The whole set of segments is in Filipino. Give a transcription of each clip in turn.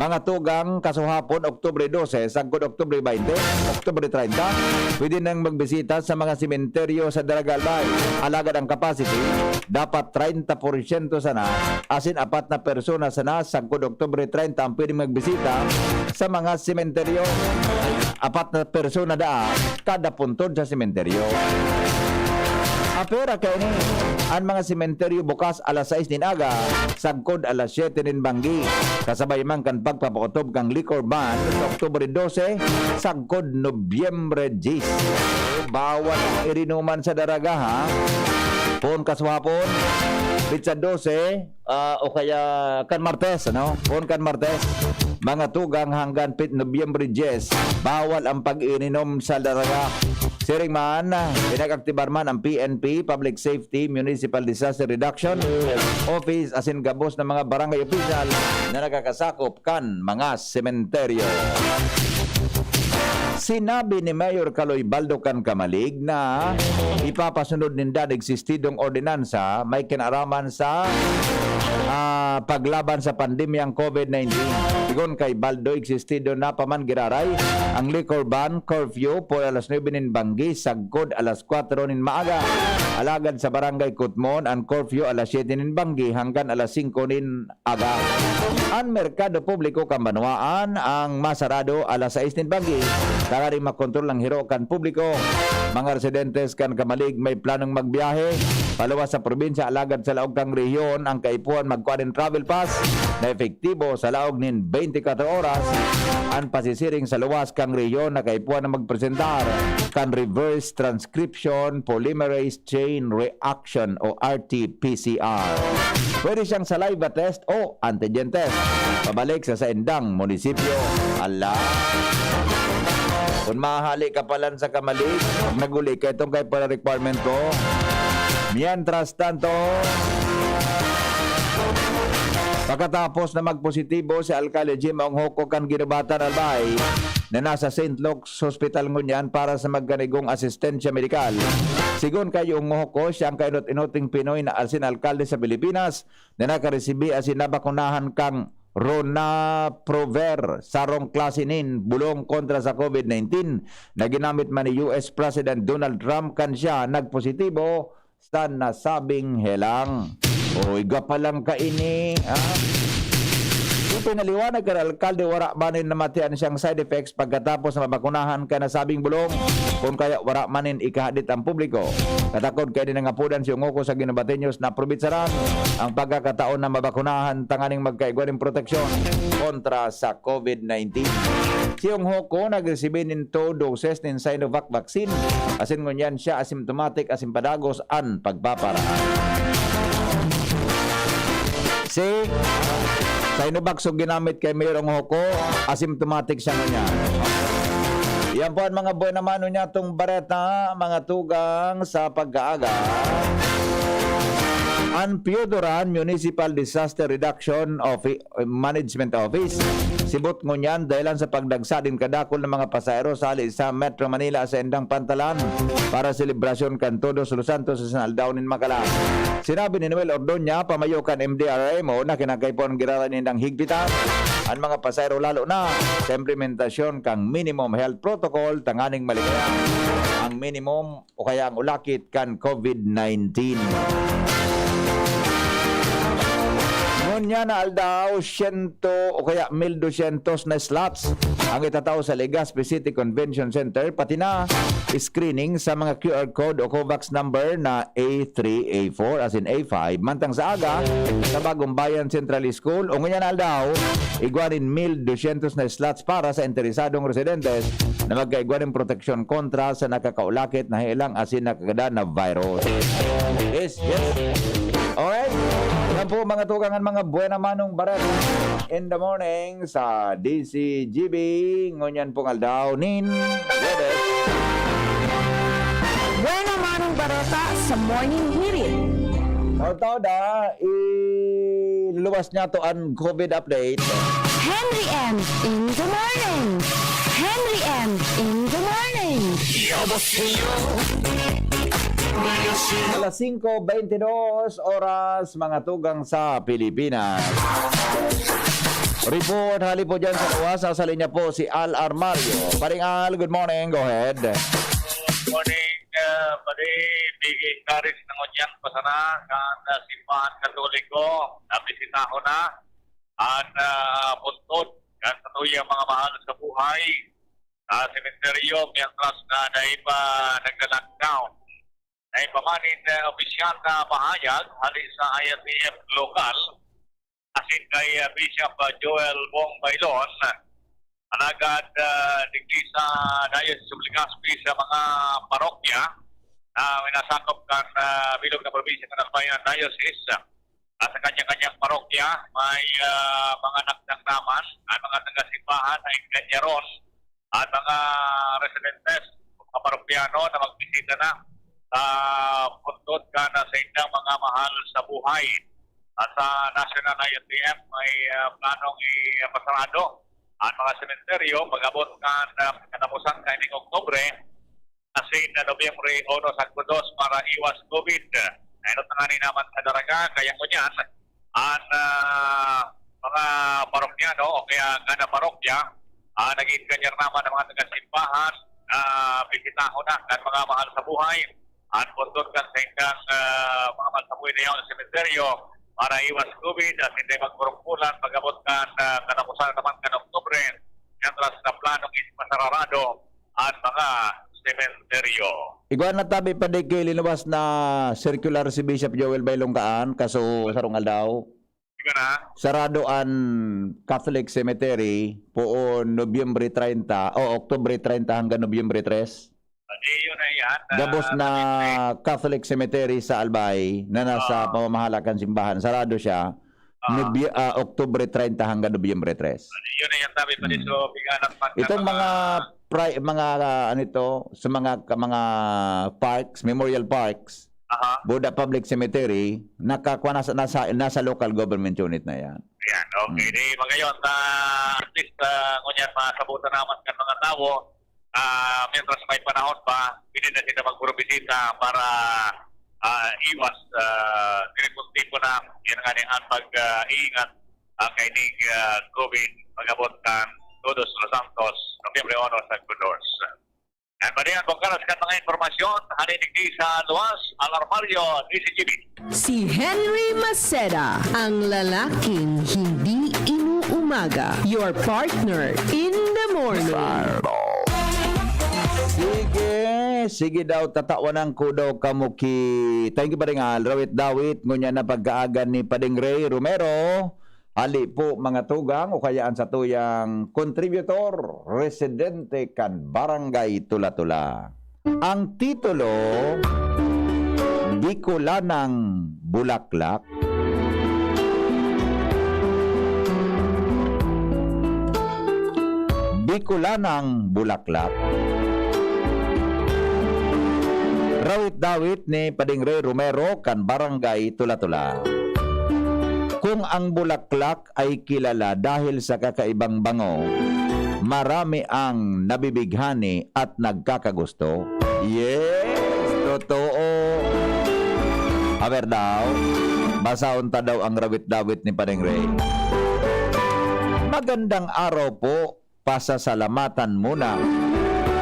Mga tugang kasuhapon, Oktubre 12, sagkod Oktubre 20, Oktubre 30, pwede nang magbisita sa mga sementeryo sa Daraga Albay. Alagad ang capacity, dapat 30% sana, asin 4 na persona sana, sagkod Oktubre 30 ang pwede magbisita sa mga sementeryo. 4 na persona kada puntod sa sementeryo. Apera kay ni ang mga sementeryo bukas alas 6 nin aga, sagkod alas 7 nin banggi. Kasabay man kan pagpapaotob kang liquor ban sa Oktubre 12, sagkod Nobyembre 10. Bawal ang irinuman sa Daraga ha. Pon kaswapon, Pitsa 12, o kaya kan Martes, ano? Pon kan Martes. Mga tugang hanggang Nobyembre 10, bawal ang pag-ininom sa Daraga. Siring man, pinag-aktibar man ang PNP, Public Safety, Municipal Disaster Reduction Office, asin gabos ng mga barangay official na nakakasakop kan mga sementeryo. Sinabi ni Mayor Kaloy Baldo kan Kamalig na ipapasunod ninda existidong ordinansa may kinaraman sa paglaban sa pandemyang COVID-19. Sigon kay Baldo, existido na paman giraray ang liquor ban curfew po alas 9 nin banggi, sagkod alas 4 nin maaga. Alagad sa barangay Kutmon, ang curfew alas 7 nin banggi hanggang alas 5 nin aga. Ang merkado publiko Kambanwaan ang masarado alas 6 nin banggi. Para rin makontrol ang hiro kan publiko. Mga residentes kan Kamalig may planong magbiyahe paluwas sa probinsya, alagad sa laog kang rehiyon ang kaipuan magkuanin travel pass na efektibo sa laog nin 24 oras. Ang pasisiring sa luwas kang rehiyon na kaipuan na magpresentar kan reverse transcription polymerase chain reaction o RT-PCR. Pwede siyang saliva test o antigen test. Pabalik sa Saindang Munisipyo. Kung mahali ka palan sa Kamalig, pag naguli ka itong kay para requirement ko. Mientras tanto, pagkatapos na magpositibo si Alcalde Jim Onghoko kan Ginubatan Albay na nasa St. Luke's Hospital ngunyan para sa magganigong asistensya medikal. Sigon kay Onghoko, siya ang kainot-inoting Pinoy na asin alkalde sa Pilipinas na nakaresibi asin nabakunahan kang Ronaprover sarong klase nin bulong kontra sa COVID-19 na ginamit man ni US President Donald Trump kan siya nagpositibo sa nasabing helang. Oy, gapalang ka ini. Pinaliwanag ka na alkalde, wara manin namatian siyang side effects pagkatapos na mabakunahan ka na sabing bulong, kung kaya wara manin ikahadit ang publiko. Katakod kaya din ang apudan si Onghoko sa Ginabateños na probitsaran ang pagkakataon na mabakunahan tanganing magkaigwaning proteksyon kontra sa COVID-19. Si Onghoko nagresibe nin 2 doses nin Sinovac vaccine, asin ngunyan siya asymptomatic asin padagos an pagpaparaan. Sinovac so ginamit kay Mayor Onghoko, asymptomatic siya niya. Yan po ang mga buhay naman niya itong bareta, mga tugang sa pag-aaga. Ang Piodoran Municipal Disaster Reduction Management Office sibot ngunyan dahilan sa pagdagsa din kadakol ng mga pasahero sali sa Metro Manila sa Endang Pantalan para selebrasyon kan Todos Los Santos sa Aldaw nin Macala. Sinabi ni Noel Ordoña, pamayo kan MDRMO na kinakaypon giraran nindang higpitan ang mga pasahero lalo na sa implementasyon kang minimum health protocol tanganing maligaya ang minimum o kaya ang ulakit kan COVID-19. Ngunya na aldaw 100 o kaya 1,200 na slots ang itatao sa Legazpi City Convention Center, pati na screening sa mga QR code o COVAX number na A3, A4 as in A5 mantang sa aga sa Bagong Bayan Central School. O ngunya na aldaw igwanin 1,200 na slots para sa interesadong residentes na magkaigwanin proteksyon kontra sa nakakaulakit na hilang asin nakagada na virus. Yes. Alright. Yan po mga tugangan, mga buena manong baret in the morning sa DCGB. Ngunyan pong aldaw nin Wedes. Buena manong bareta sa morning hirit. Tao da, iluluwas niya to ang COVID update. Henry M. in the morning. Henry M. in the morning. Alas 5:22 oras mga tugang sa Pilipinas. Report, hali po dyan sa luwas. Sa linya po si Al Armario. Paring Al, good morning. Go ahead. Good morning, pari bigay karis ng unyang pasana kan simbahan Katoliko nabisita ko na at puntod kan katuyang mga mahal sa buhay sa sementeryo mientras na dahil pa naglalakdaw ay pamanin opisyal na bahayag hali sa IRTF lokal asin kay Bishop Joel Bong Bailon alagad digdi sa Diocese of Legazpi sa mga parokya na minasakop kan bilog na probinsya ng Albayan Diocese. Sa kanya-kanyang parokya may mga nagdangdaman at mga taga-simbahan ay kanyaron at mga residentes, mga parokyano na magbisita na sa puntod ka na sa inyong mga mahal sa buhay. At sa National IRTF may planong ipasarado at mga sementeryo mag-abot katapusan kaining Oktubre asin na Nobyembre 1 sa Kudos para iwas COVID. Ayun tangani naman sa daraga kaya ko niyan ang mga parokyano o kaya kada parokya naging kanyar naman ng mga taga-simbahan bisitahon na ng mga mahal sa buhay at puntod kan sa inyong mga mahal sa buhay na yun sa sementeryo para iwas COVID at hindi magkurungkulan pag-abot kan katapusan naman kan Oktubre mientras na planong ipasarado at mga sementeryo. Iguan na tabi pa di kay linabas na circular si Bishop Joel Bailong kaan kaso sarungal daw. Sige na. Sarado an Catholic Cemetery poon Nobyembre 30 o Oktubre 30 hanggang Nobyembre 3. Di yun na yan. Gabos na Catholic Cemetery sa Albay na nasa pamamahalakan simbahan. Sarado siya. Oktubre 30 hanggang Nobyembre 3. Di yun na yan tabi pa dito. Biganan pa. Itong mga ano ito, sa mga parks, memorial parks, Buda Public Cemetery, nakakuha nasa local government unit na yan. Yan, okay. Di magayon, at least ngunyan masabutan naman kan mga tao, mientras may panahon pa, pwede na sila magpurobisita para iwas tipo na yan nga ang pag-iingat kainig COVID mag-abot kan Todos Los Santos, Nobyembre 1 sa Kudos. At padihan kung karas ka mga informasyon, halinig di sa luwas, Alarmario, DCGB. Si Henry Maceda, ang lalaking hindi inuumaga. Your partner in the morning. Sige daw tatawanan ko daw kamuki. Thank you Paringal, Rawit Dawit, ngunya na pagkaagan ni Pading Ray Romero. Ali po mga tugang o kayaan sa tuyang contributor, residente kan Barangay Tula-Tula. Ang titulo, Bicolanang Bulaklak. Bicolanang Bulaklak. Rawit-dawit ni Pading Ray Romero kan Barangay Tula-Tula. Kung ang bulaklak ay kilala dahil sa kakaibang bango, marami ang nabibighani at nagkakagusto. Yes! Totoo! Aber daw, basaon ta daw ang rawit-dawit ni Pading Ray. Magandang araw po, pasasalamatan muna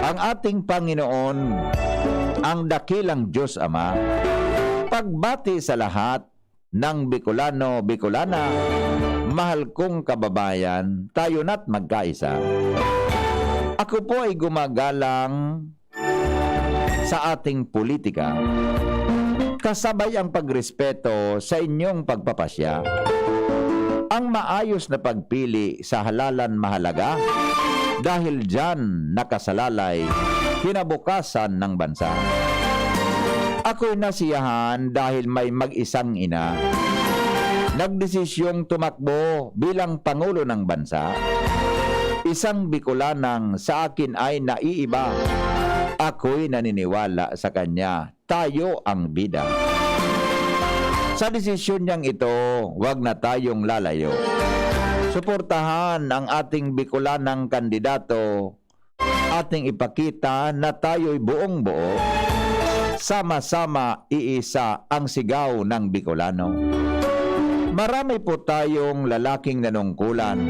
ang ating Panginoon, ang dakilang Diyos Ama. Pagbati sa lahat ng Bicolano, Bicolana, mahal kong kababayan, tayo na't magkaisa. Ako po ay gumagalang sa ating politika, kasabay ang pagrespeto sa inyong pagpapasya. Ang maayos na pagpili sa halalan mahalaga, dahil dyan nakasalalay kinabukasan ng bansa. Ako'y nasiyahan dahil may mag-isang ina nagdesisyong tumakbo bilang Pangulo ng bansa. Isang Bicolanang sa akin ay naiiba. Ako'y naniniwala sa kanya. Tayo ang bida. Sa desisyon niyang ito, wag na tayong lalayo. Suportahan ang ating Bicolanang kandidato. Ating ipakita na tayo'y buong buo. Sama-sama iisa ang sigaw ng Bicolano. Marami po tayong lalaking nanungkulan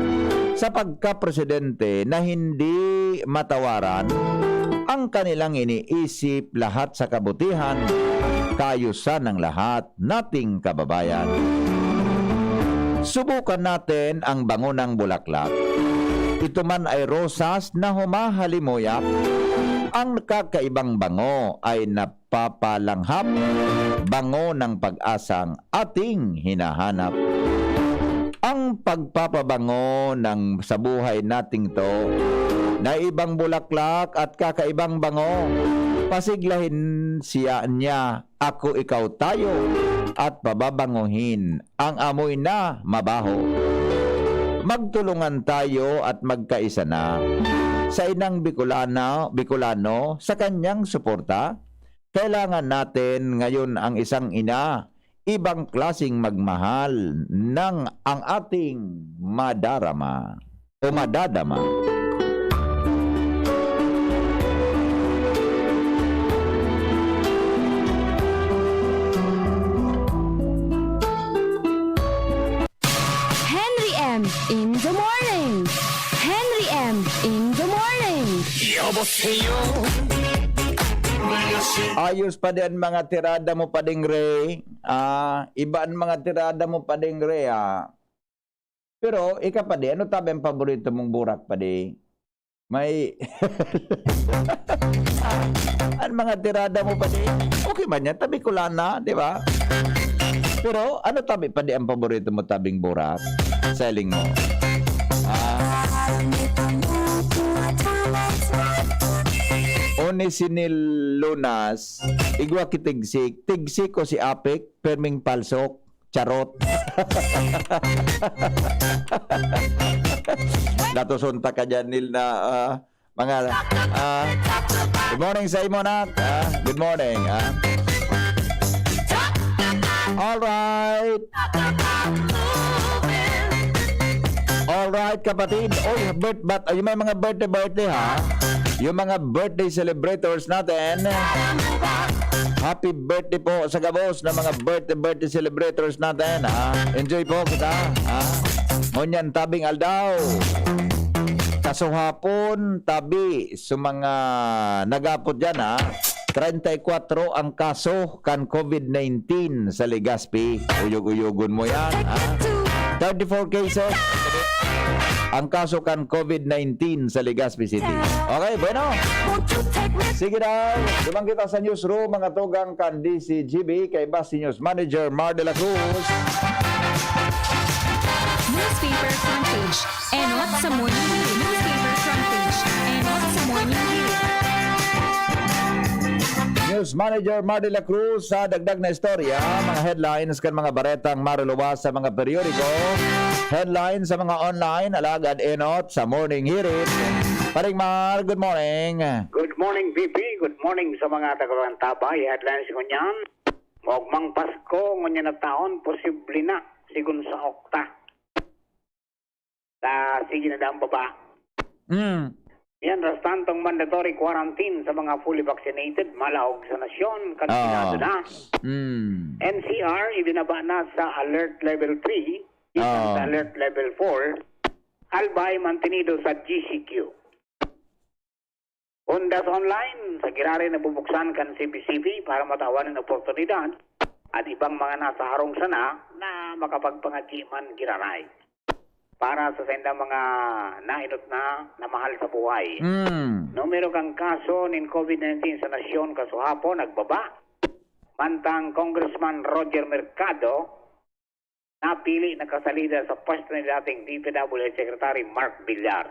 sa pagka-presidente na hindi matawaran ang kanilang iniisip lahat sa kabutihan, kaayusan ng lahat nating kababayan. Subukan natin ang bango ng bulaklak. Ito man ay rosas na humahalimuyak. Ang kakaibang bango ay napapalanghap, bango ng pag-asang ating hinahanap. Ang pagpapabango ng sa buhay nating to, na ibang bulaklak at kakaibang bango, pasiglahin siya niya, ako ikaw tayo, at pababanguhin ang amoy na mabaho. Magtulungan tayo at magkaisa na sa inang Bicolano sa kanyang suporta. Kailangan natin ngayon ang isang ina, ibang klasing magmahal ng ang ating madarama o madadama. Henry M. in the morning. Henry M. in the morning. Ayos pa din mga tirada mo pa ding Ray. Iba ang mga tirada mo pa ding Ray. Pero ika pa di, ano tabi ang paborito mong burak pa di? May ang mga tirada mo pa di? Okay man yan, tabi ko lang na, di ba? Pero ano tabi pa di ang paborito mo tabing burak? Selling mo. Oni sinil lunas, igwa kitigsik, tigsik ko si Apik, perming palsok, charot. Natusunta ka dyan, Nil, na mga... good morning sa imo, Nak. Good morning. Alright. Alright, kapatid. Oy, yung may mga birthday, ha? Yung mga birthday celebrators natin, happy birthday po sa gabos na mga birthday celebrators natin. Enjoy po kita. Ngunyan tabing aldaw. Kasuhapon tabi sa mga nagapot dyan 34 ang kaso kan COVID-19 sa Legazpi. Uyog-uyogon mo yan. 34 cases ang kaso kan COVID-19 sa Legazpi City. Okay, bueno. Sige daw. Dumang kita sa newsroom, mga tugang kan DCGB kay Basti News Manager Mar de la Cruz. Newspaper front page. And what's sa morning view? Newspaper front page. And what's sa morning view? News Manager Mar de la Cruz sa dagdag na istorya, mga headlines kan mga baretang maruluwas sa mga periodiko, headlines sa mga online, alagad enot sa morning hearing. Paring Mar, good morning. Good morning, VP. Good morning sa mga taga-Tabay. Headlines ko niyan. Mogmang Pasko, ngunyan na taon, posible na. Sigun sa Okta. Sige na daang baba. Yan, rastantong mandatory quarantine sa mga fully vaccinated, malahog sa nasyon, kansilado na. NCR, ibinaba na sa alert level 3, sa alert level 4, albay mantenido sa GCQ. Ondas online, sa girari na bubuksan kan CBCB para matawan ng oportunidad at ibang mga nasa harong sana na makapagpangajiman giraray. Para sa senda mga nainot na mahal sa buhay. Numero kang kaso ng COVID-19 sa nasyon kasuhapon, nagbaba. Mantang Congressman Roger Mercado, napili na kasalida sa pwesto ni dating DPWH Secretary Mark Villar.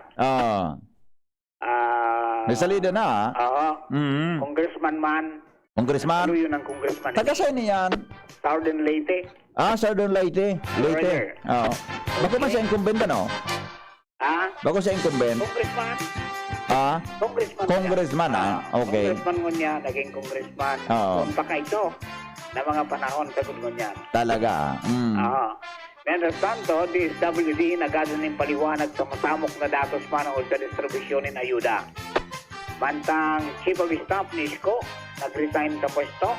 May salida na, Congressman. Congressman? Ano yun ang congressman? Taga saan niyan? Southern Leyte. Southern Leyte. Leyte. Oo. Bako ba siya incumbent, ano? Bako siya incumbent? Congressman. Congressman, okay. Congressman ngunya, naging congressman. Punta ka ito na mga panahon sa ngunya. Talaga, Mientras tanto, DSWD nagado ng paliwanag sa masamok na datos manahol sa distribusyon ng ayuda. Mantang Chief of Staff ni Isko, nag-resign sa pwesto.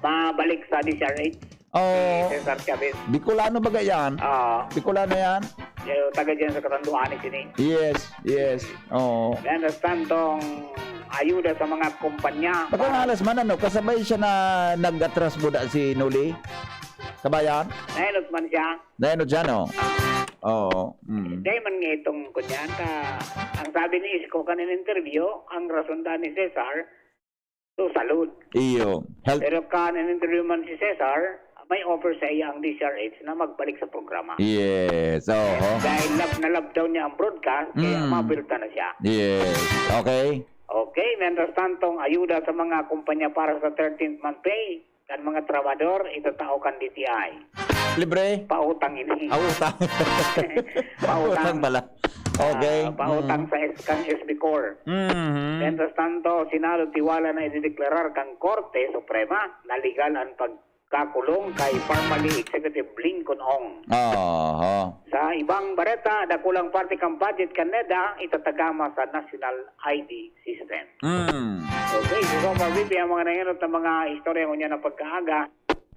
Mabalik sa DCRH. Oh, Cesar Chavez. Bicolano ba yan? Bicolano yan? Yung taga dyan sa Katanduan ni Sini. Yes. Oh. You understand tong ayuda sa mga kumpanya. Baka nga alas man ano, kasabay siya na nag-atras buda si Nuli. Kabayan? Nainot man siya. Dahil dyan, oh. Oo. Dahil man nga itong kunyan ang sabi ni Isko kanina interview, ang rason da ni Cesar, to salud. Iyo. Health. Pero kanina interview man si Cesar, may offer sa iya ang DCRH na magbalik sa programa. Yes. Oo. Dahil love daw niya ang broadcast, kaya mapilta na siya. Yes. Okay. Okay, may understand tong ayuda sa mga kumpanya para sa 13th month pay. Kan mga trabador, itatao kan DTI. Libre? Pautang ini. Utang. Utang pala. Okay. Pautang sa kang SB Corps. Mientras tanto, sinalo tiwala na idedeklarar kang Korte Suprema na legal ang pagkakulong kay Formerly Executive Lincoln Ong. Oo. Sa ibang bareta, dakulang parte kang budget kaneda itatagama sa National ID System. Okay, so mabibi ang mga nangyarot ng mga istorya ko niya na pagkaaga.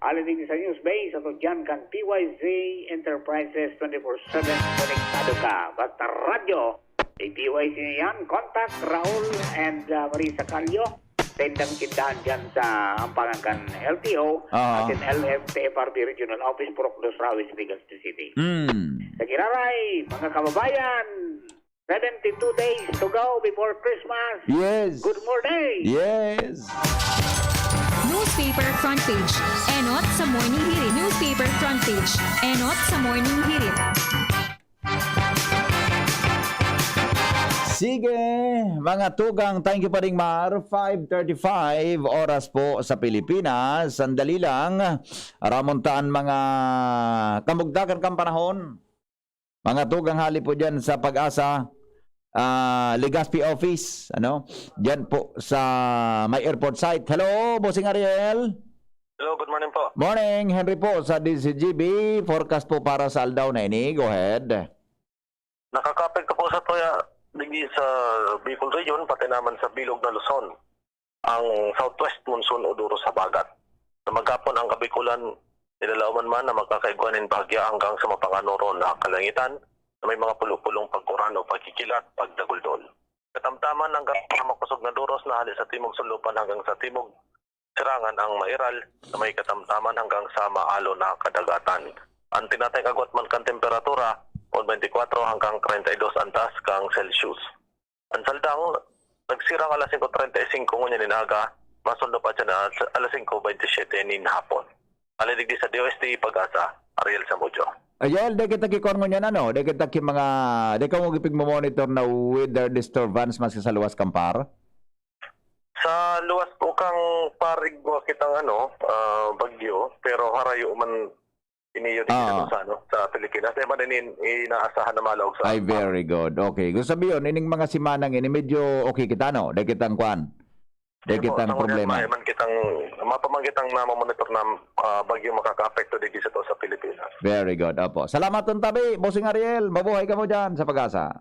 Alinig sa news base, at dyan kan PYZ Enterprises 24/7 konektado ka. Basta radyo, PYZ yan, contact Raul and Marisa Calio. Tendang tindahan dyan sa ampangan kan LTO at in LFTFRB Regional Office, Purok Dos Rawis, Legazpi City. Sa Giraray, mga kababayan, 72 days to go before Christmas. Yes. Good morning. Yes. Newspaper front page. Enot sa morning hirit. Newspaper front page. Enot sa morning hirit. Sige, mga tugang, thank you pa rin Mar. 5:35 oras po sa Pilipinas. Sandali lang, ramontaan mga kamugdakan kang panahon. Mga tugang hali po dyan sa Pag-asa, Legazpi Office, ano? Dyan po sa may airport site. Hello, Bossing Ariel. Hello, good morning po. Morning, Henry po sa DCGB. Forecast po para sa Aldao na ini. Go ahead. Nakakapit ka po sa Toya, digi sa Bicol Region, pati naman sa Bilog na Luzon. Ang southwest monsoon o duro sa bagat. Sa maghapon ang kabikulan, nilalauman man na magkakaiguanin bahagya hanggang sa mapanganoro na kalangitan na may mga pulupulong pagkuran o pagkikilat, pagdaguldol. Katamtaman hanggang sa makusog na duros na halis sa timog sulupan hanggang sa timog sirangan ang mairal na may katamtaman hanggang sa maalo na kadagatan. Ang tinatay kagwat man kang temperatura 24 hanggang 32 ang taas kang Celsius. Ang saldang, nagsirang alas 5:35 ngunya ninaga, masundo pa siya na alas 5:27 nin hapon. Alidig sa DOST Pag-asa, Ariel Samudio. Ayol, di kita kikon mo niyan, ano? Di kita ki mga, di ka mo gipig mo monitor na weather disturbance mas sa luwas kampar? Sa luwas po kang parig mo kitang bagyo, pero harayo man iniyo din sa Pilipinas. Di ba din inaasahan na malawag sa... Ay, very good. Okay. Gusto sabi yun, ining mga simanang ini, medyo okay kita, no? Di kitang kwan. Di kitang problema. Mapamangitang namamonitor na bagyo makaka-apekto din sa Pilipinas. Very good. Opo. Salamat ng tabi, Bossing Ariel. Mabuhay ka mo dyan sa Pag-asa.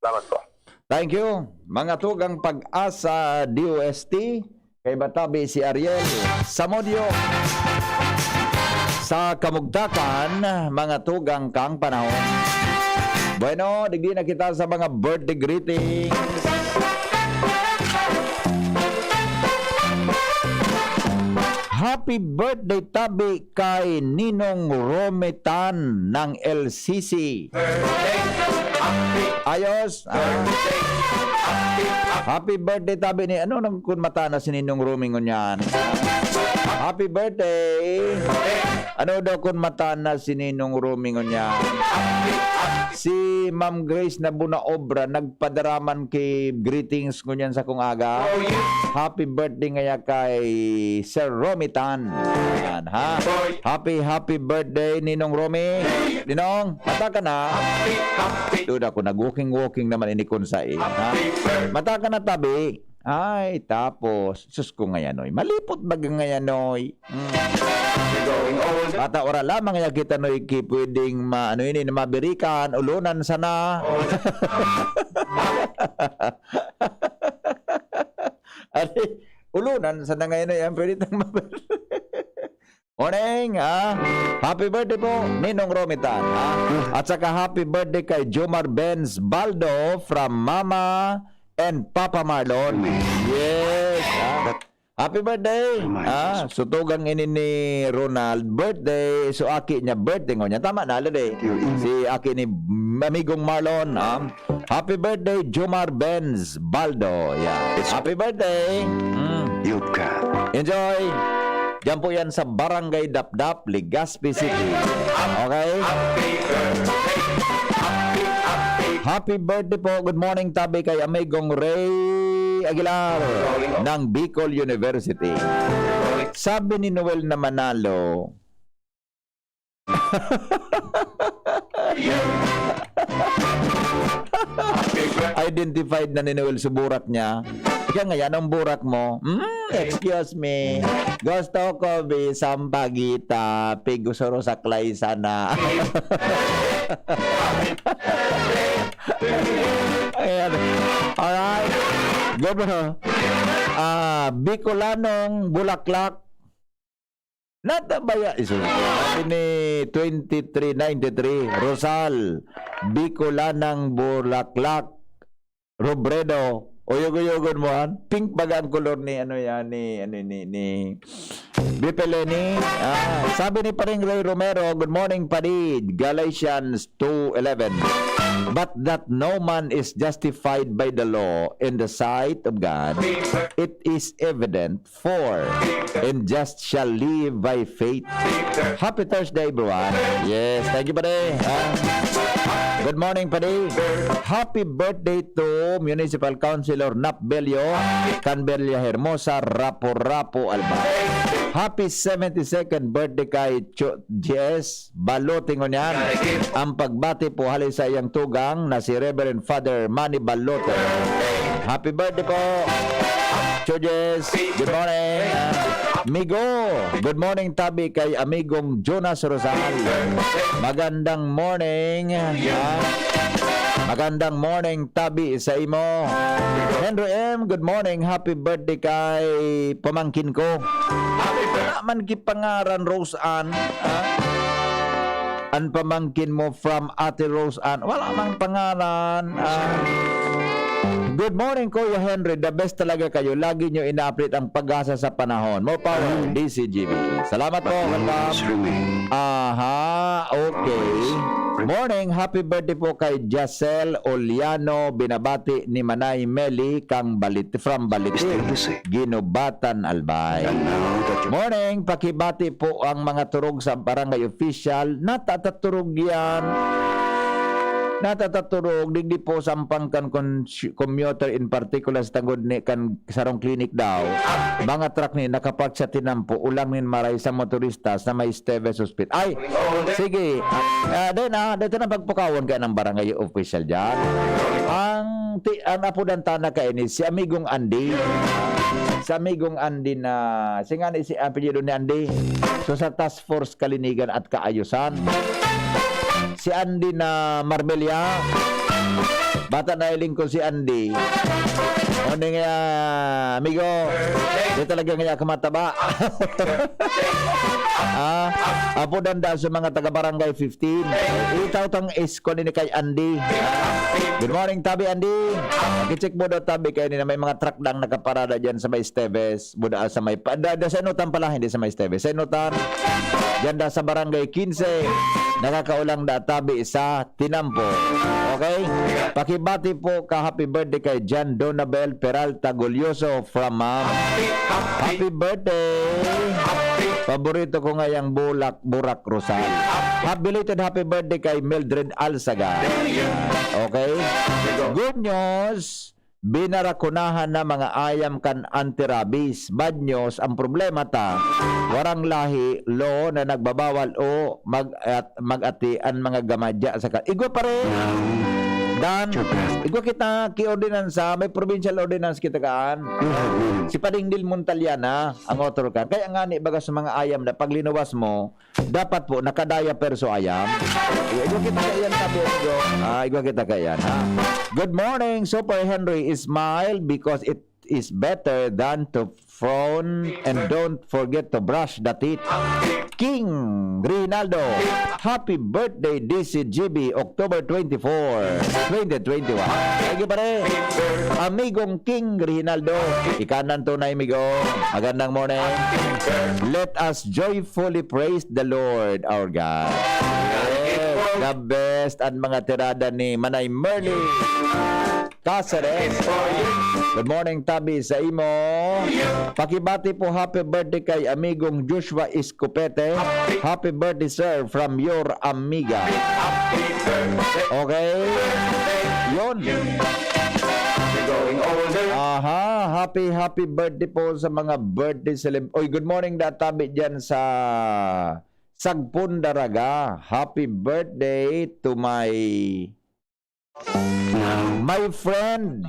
Salamat po. Thank you. Mga tugang Pag-asa DOST, kay Batabi si Ariel Samudio. Sa kamugtakan, mga tugang kang panahon. Bueno, digdi na kita sa mga birthday greetings. Happy birthday tabi kay Ninong Rometan ng LCC. Ayos. Happy birthday tabi ni ano nang kun mata na si Ninong Romingon yan. Happy birthday. Ano daw kun mata na si Ninong Romingon yan. Si Ma'am Grace na buna obra nagpadaraman kay greetings ngunyan sa kung aga. Happy birthday ngaya kay Sir Romitan. Yan, ha? Happy birthday Ninong Romi. Ninong, mata ka na. Duda ko nag-walking naman inikon sa ha? Mata ka na tabi. Ay, tapos, sus ko ngayon, oy. Malipot baga ngayon, oy. Bata, ora lamang ya kita, noy, pwedeng mabirikan, ulunan sana. Ulunan sana ngayon, oy, pwede tang mabirikan. Morning, happy birthday po, Ninong Romitan, At saka happy birthday kay Jomar Benz Baldo from Mama and Papa Marlon. Yes, happy birthday. Sutugang ini ni Ronald birthday. So aki niya birthday niya. Tama na day. Si aki ni amigong Marlon. Happy birthday Jomar Benz Baldo. Yeah. Happy birthday. Enjoy. Diyan po yan sa Barangay Dapdap, Legazpi City. Okay? Happy birthday po. Good morning tabi kay amigong Ray Aguilar ng Bicol University. Sabi ni Noel na Manalo, identified na ni Noel sa burak niya. Kaya nga yan ang burak mo. Excuse me. Gusto ko bisang pagita. Pigusoro saklay sana. Ayan. Alright. Good mo. Bicolanong Bulaklak. Natabaya. Ini 2393. Rosal. Bicolanang Bulaklak. Robredo. Uyog-uyogon mo pink baga ang color ni ano yan ni Bipeleni. Sabi ni paring Ray Romero, good morning Padid, Galatians 2:11. But that no man is justified by the law in the sight of God, it is evident, for and just shall live by faith. Happy Thursday everyone. Yes, thank you Padid. Good morning, Padi. Happy birthday to Municipal Councilor Nap Bello, Canbelia Hermosa, Rapo Alba. Happy 72nd birthday kay Jess Balotingon yan. Ang pagbati po halin sa iyang tugang na si Reverend Father Manny Balote. Happy birthday po, Jess. Good morning. Migo, good morning tabi kay amigong Jonas Rosal. Magandang morning. Magandang morning tabi sa imo. Henry M, good morning. Happy birthday kay pamangkin ko. Man ki pangaran Rose Ann. An pamangkin mo from Ate Rose Ann. Wala mang pangalan. Good morning, Kuya Henry. The best talaga kayo. Lagi nyo ina-update ang pag-asa sa panahon. More power, DCGB. Salamat po. Okay. Morning. Happy birthday po kay Jacel Oliano. Binabati ni Manay Meli kang from Baliti, Ginubatan, Albay. Morning. Pakibati po ang mga turog sa barangay official. Nataturog yan. Nataturog digdi po sampang kan commuter in particular sa tangod ni kan sarong clinic daw. Mga truck ni nakapark sa tinampo ulang nin maray sa motorista sa may Esteves Hospital. Ay, sige. Dito na pagpukawon kaya ng barangay official dyan. Ang apo dan tana kay ni si amigong Andy. Sa amigong Andy na singa ni si apelyido ni Andy. So sa task force kalinigan at kaayusan. Si Andy na Marbella. Bata na iling ko si Andy. Ano nga, amigo? Di talaga nga kamataba. Apo danda sa mga taga-barangay 15. Itaw tong isko ni kay Andy. Good morning, Tabi Andy. Kicheck mo daw, Tabi, kayo na may mga truck lang nakaparada dyan sa may Esteves. Buda sa may... sa Inutan pala, hindi sa may Esteves. Sa Inutan, dyan da sa barangay 15. Nakakaulang da, Tabi, sa Tinampo. Okay? Pakibati po ka happy birthday kay John Donabel Peralta Gulyoso from Ma'am. Happy birthday! Paborito ko ngayang Burak Rosal. Belated happy birthday kay Mildred Alsaga. Okay? Good news! Binarakunahan na mga ayam kan anti-rabies. Bad news, ang problema warang lahi, law na nagbabawal o mag-ati ang mga gamadya sa Igwa pa rin. Dan, igwa kita ki-ordinansa, may provincial ordinance kita kaan. Si Padingdil Montaliana, ang author ka. Kaya nga ni baga sa mga ayam na pag linuwas mo, dapat po nakadaya perso ayam. Igwa kita kayan sabi igwa kita kayan. Good morning, Super Henry. Smile because is better than to frown, and don't forget to brush the teeth. King Rinaldo, happy birthday DCGB, October 24, 2021. Lagi pare, amigong King Rinaldo, ikanan tunay amigo, magandang morning. Let us joyfully praise the Lord our God. Yes, the best ang mga tirada ni Manay Merly Cáceres. Good morning, Tabi, sa imo. Pakibati po happy birthday kay amigong Joshua Escopete. Happy birthday, sir, from your amiga. Okay? Yun. Aha, happy birthday po sa mga birthday Oy, good morning da Tabi dyan sa Sagpon Daraga. Happy birthday to my friend.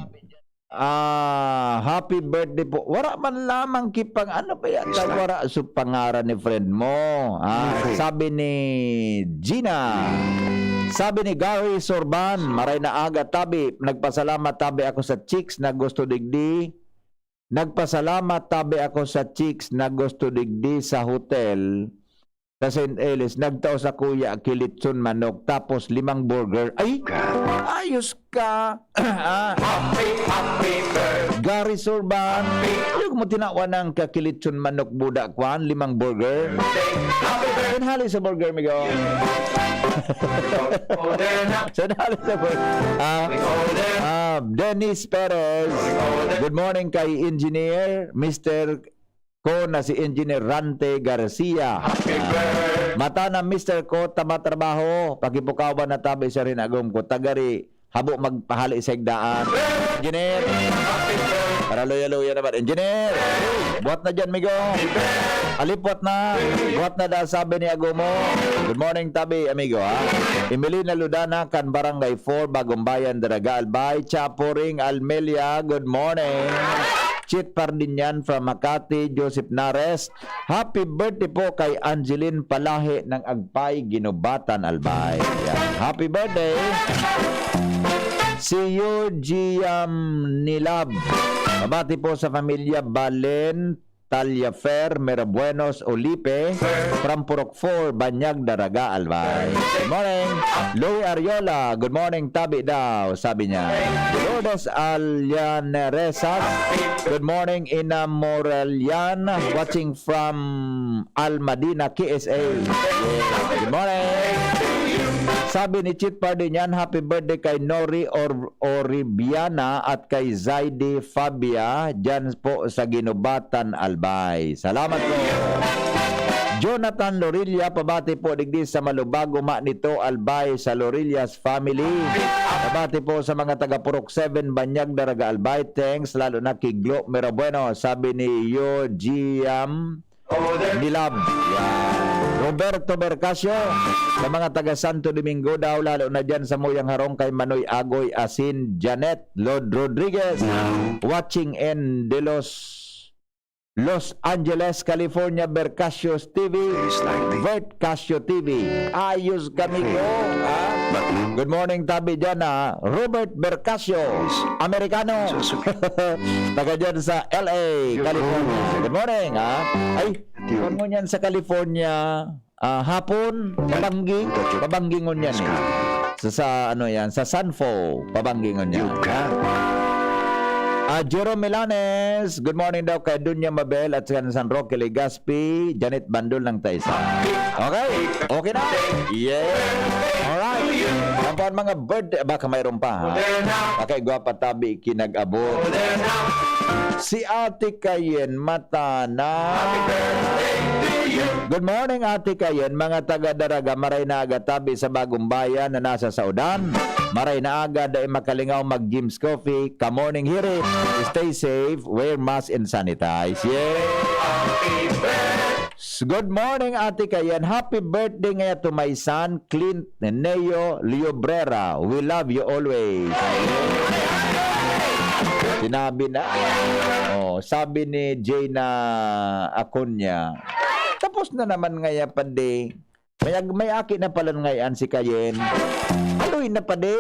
Happy birthday po. Wala man lamang kipang ano ba yan? Wala sa pangaran ni friend mo. Sabi ni Gina. Sabi ni Gary Sorban, maray na aga Tabi. Nagpasalamat Tabi ako sa chicks na gusto digdi. Nagpasalamat Tabi ako sa chicks na gusto digdi sa hotel sa St. Ellis. Nagtao sa kuya kilitson manok tapos 5 burger. Ay, ayos ka. Gary Sorban, yung mo tinawa ng kakilitson manok budak kwan, 5 burger. Sanhali sa burger, migo. Sanhali sa burger. Dennis Perez, good morning kay engineer, Mr. ko na si Engineer Rante Garcia. Mata na Mr. ko, tama-trabaho. Pakipukawan na Tabi sa rin agom ko. Tagari, habo magpahali sa igdaan. Engineer, para luya-luya naman. Engineer, buhat na dyan, migo. Alipot na. Buhat na dahil sabi ni Agomo. Good morning, Tabi, amigo. Emilina Ludana, kan Barangay 4, Bagong Bayan, Daraga, Albay. Chapuring, Almelia, good morning. Chit Pardinyan from Makati, Joseph Nares. Happy birthday po kay Angeline Palahe ng Agpay, Ginubatan, Albay. Yan. Happy birthday. Si Yujiam Nilab. Mabati po sa pamilya Balen, Talyafer, Merabuenos, Olipe, from Purok 4, Banyag, Daraga, Albay. Good morning. Louie Ariola, good morning, Tabi daw, sabi niya. Lourdes Alyaneresas, good morning, Ina Morelian, watching from Almadina, KSA. Yeah. Good morning. Sabi ni Chit Pardinyan, happy birthday kay Nori Oribiana at kay Zaidi Fabia dyan po sa Ginubatan, Albay. Salamat po. Jonathan Lorilla, pabati po digdi sa Malubago ma nito, Albay, sa Lorillas family. Pabati po sa mga taga Purok 7, Banyag, Daraga, Albay. Thanks, lalo na kay Glo Merabueno, sabi ni Yojiam Nilab. Roberto Bercasio, sa mga taga Santo Domingo daw, lalo na dyan sa Muyang Harong kay Manoy Agoy Asin, Janet Lord Rodriguez, watching in de Los Angeles, California, Bercasio TV, Vercasio TV. Ayos kami ko. Good morning, Tabi dyan Robert Bercasio, Amerikano. Taga dyan sa LA, California. Good morning. Ay, kung mo yan sa California, hapon, pabanggingon yan eh. Sa ano yan, sa Sanfo, pabanggingon yan. Jerome Milanes, good morning daw kay Dunya Mabel at sa San Roque Legazpi, Janet Bandol ng Taisa. Okay na? Yeah. Alright. Ang mga birthday, baka mayroon pa. Okay, gwapa Tabi, kinag-abot. Si Ate Kayen Matana. Good morning, Ate Kayen, mga taga-Daraga, maray na aga Tabi sa Bagong Bayan na nasa Saudan. Maray na aga dahil makalingaw mag-Jim's Coffee. Ka-morning hirit. Stay safe, wear mask and sanitize. Yeah. Good morning, Ate Kayen. Happy birthday ngayon to my son, Clint Neo Liobrera. We love you always. Sinabi na. Sabi ni Jayna Acuña. Tapos na naman ngayon pa de. May aki na pala ngayon si Kayen. Aloy na pa de.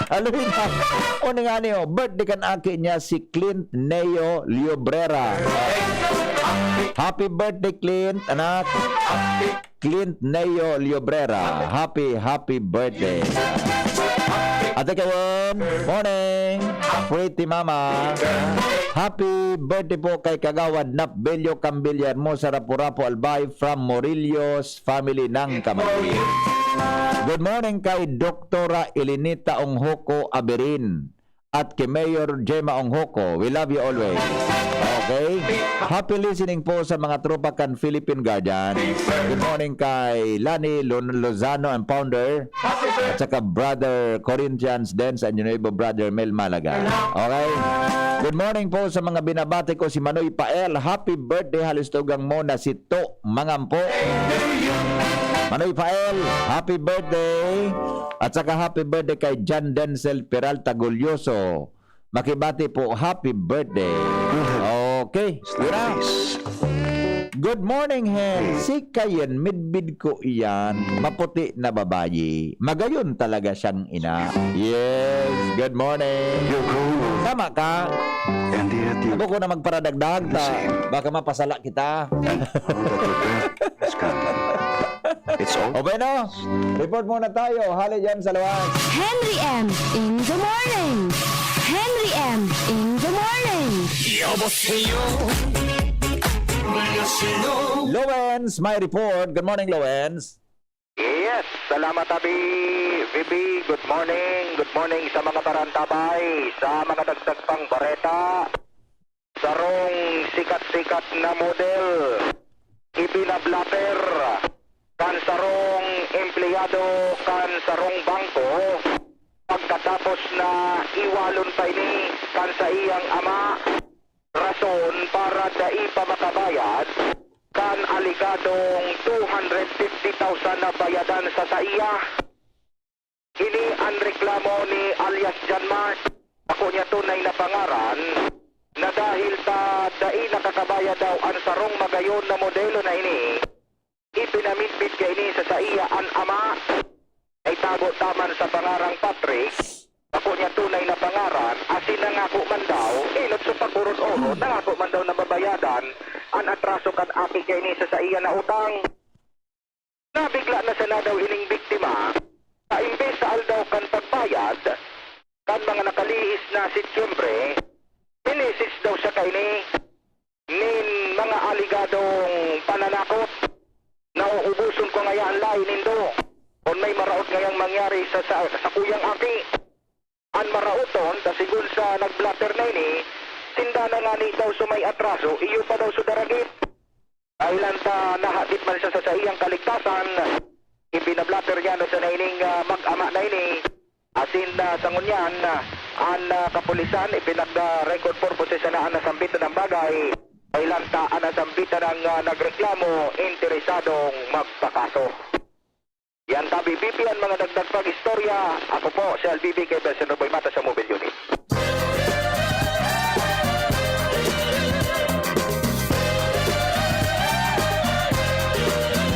Aluhin na. O nga niyo, birthday kan aki niya si Clint Neo Llobrera. Happy birthday, Clint, anak. Clint Neo Llobrera. Happy birthday. Ate Kayon, morning. Pretty mama. Happy birthday po kay Kagawad Napbelyo Cambillar mo sa Rapu-Rapu Albay from Morillos family ng Kamantin. Good morning kay Doktora Elinita Onghoko Aberin at kay Mayor Gemma Onghoko. We love you always. Okay? Happy listening po sa mga tropa kan Philippine Guardian. Good morning kay Lani Lozano and Pounder at saka Brother Corinthians Dance and Nuevo Brother Mel Malaga. Okay? Good morning po sa mga binabati ko si Manoy Pael. Happy birthday halistugang mo na si To Mangampo. Manoy Pael, happy birthday. At saka happy birthday kay John Denzel Peralta Gulyoso. Makibati po, happy birthday. Okay, tira. Good morning, Hen. Si Kayen, midbid ko iyan. Maputi na babayi. Magayon talaga siyang ina. Yes, good morning. Tama ka. Abo ko na magparadagdag ta. Baka mapasala kita. Okay no? Report muna tayo. Hali dyan sa luwas. Henry M. in the morning. Henry M. in the morning. Lowens, my report. Good morning, Lowens. Yes, salamat Abi, Bibi. Good morning sa mga barantabay, sa mga dagdag pang bareta, sarong sikat-sikat na model, ibinablater, kan sarong empleyado, kan sarong bangko, pagkatapos na iwalon pa ini kan sa iyang ama, rason para dai pa makabayad, kan aligadong 250,000 na bayadan sa iya. Ini ang reklamo ni alias John Mark. Ako niya tunay na pangaran na dahil ta dai nakakabayad daw ang sarong magayon na modelo na ini, ipinamitbit ka ini sa iya ang ama ay tabo taman sa pangarang Patrick. Ako niya tunay na pangaran, asin nangako man daw, inot sa pagurot-urot, nangako man daw na babayadan ang atraso kan aki kay ni sa iya na utang. Nabigla na siya na daw ining biktima, sa imbes sa aldaw kan pagbayad, kan mga nakalihis na Setyembre, pinisis daw siya kay ni nin mga aligadong pananakot. Nauubuson ko ngayaan lain nindo, kung may maraot ngayang mangyari sa kuyang aki. Ang marauton, tasigun sa nagblatter na ini, tinda na nga ni daw sumay atraso, iyo pa daw sudaragit. Kailan ta nahatid man siya sa iyang kaligtasan, ipinablatter niya na sa naining mag-ama na ini. Asin sa ngunyan, ang kapulisan, ipinag-record purposes na nasambitan ng bagay. Kailan ta nasambitan ng nagreklamo, interesadong magpakaso. Yan tabi BP ang mga dagdag pag-istorya. Ako po si LBB kay Belsen Roboy Mata sa Mobile Unit.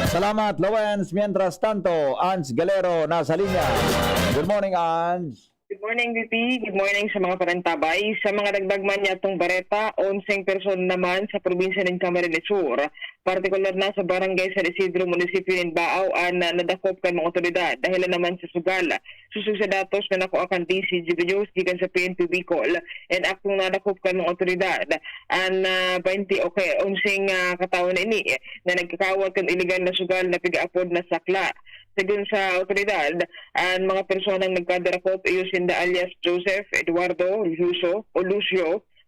Salamat, Lowens. Mientras tanto, Ans Galero nasa linya. Good morning, Ans. Good morning, VP. Good morning sa mga parantabay. Sa mga dagdag man yatong bareta, 11 person naman sa probinsya ng Camarines Sur. Partikular na sa barangay San Isidro, munisipyo ng Baaw, na nadakop kan mga otoridad. Dahil naman sa sugal. Susug sa datos na nakuha kan DC Gibios, gikan sa PNP Bicol. And aktong nadakop kan mga otoridad. 11 katawan ini na nagkakawat kan iligal na sugal na pigaapod na sakla. Sagun sa otoridad, ang mga personang nagkadarakop Yusinda alias Joseph, Eduardo, Lucio,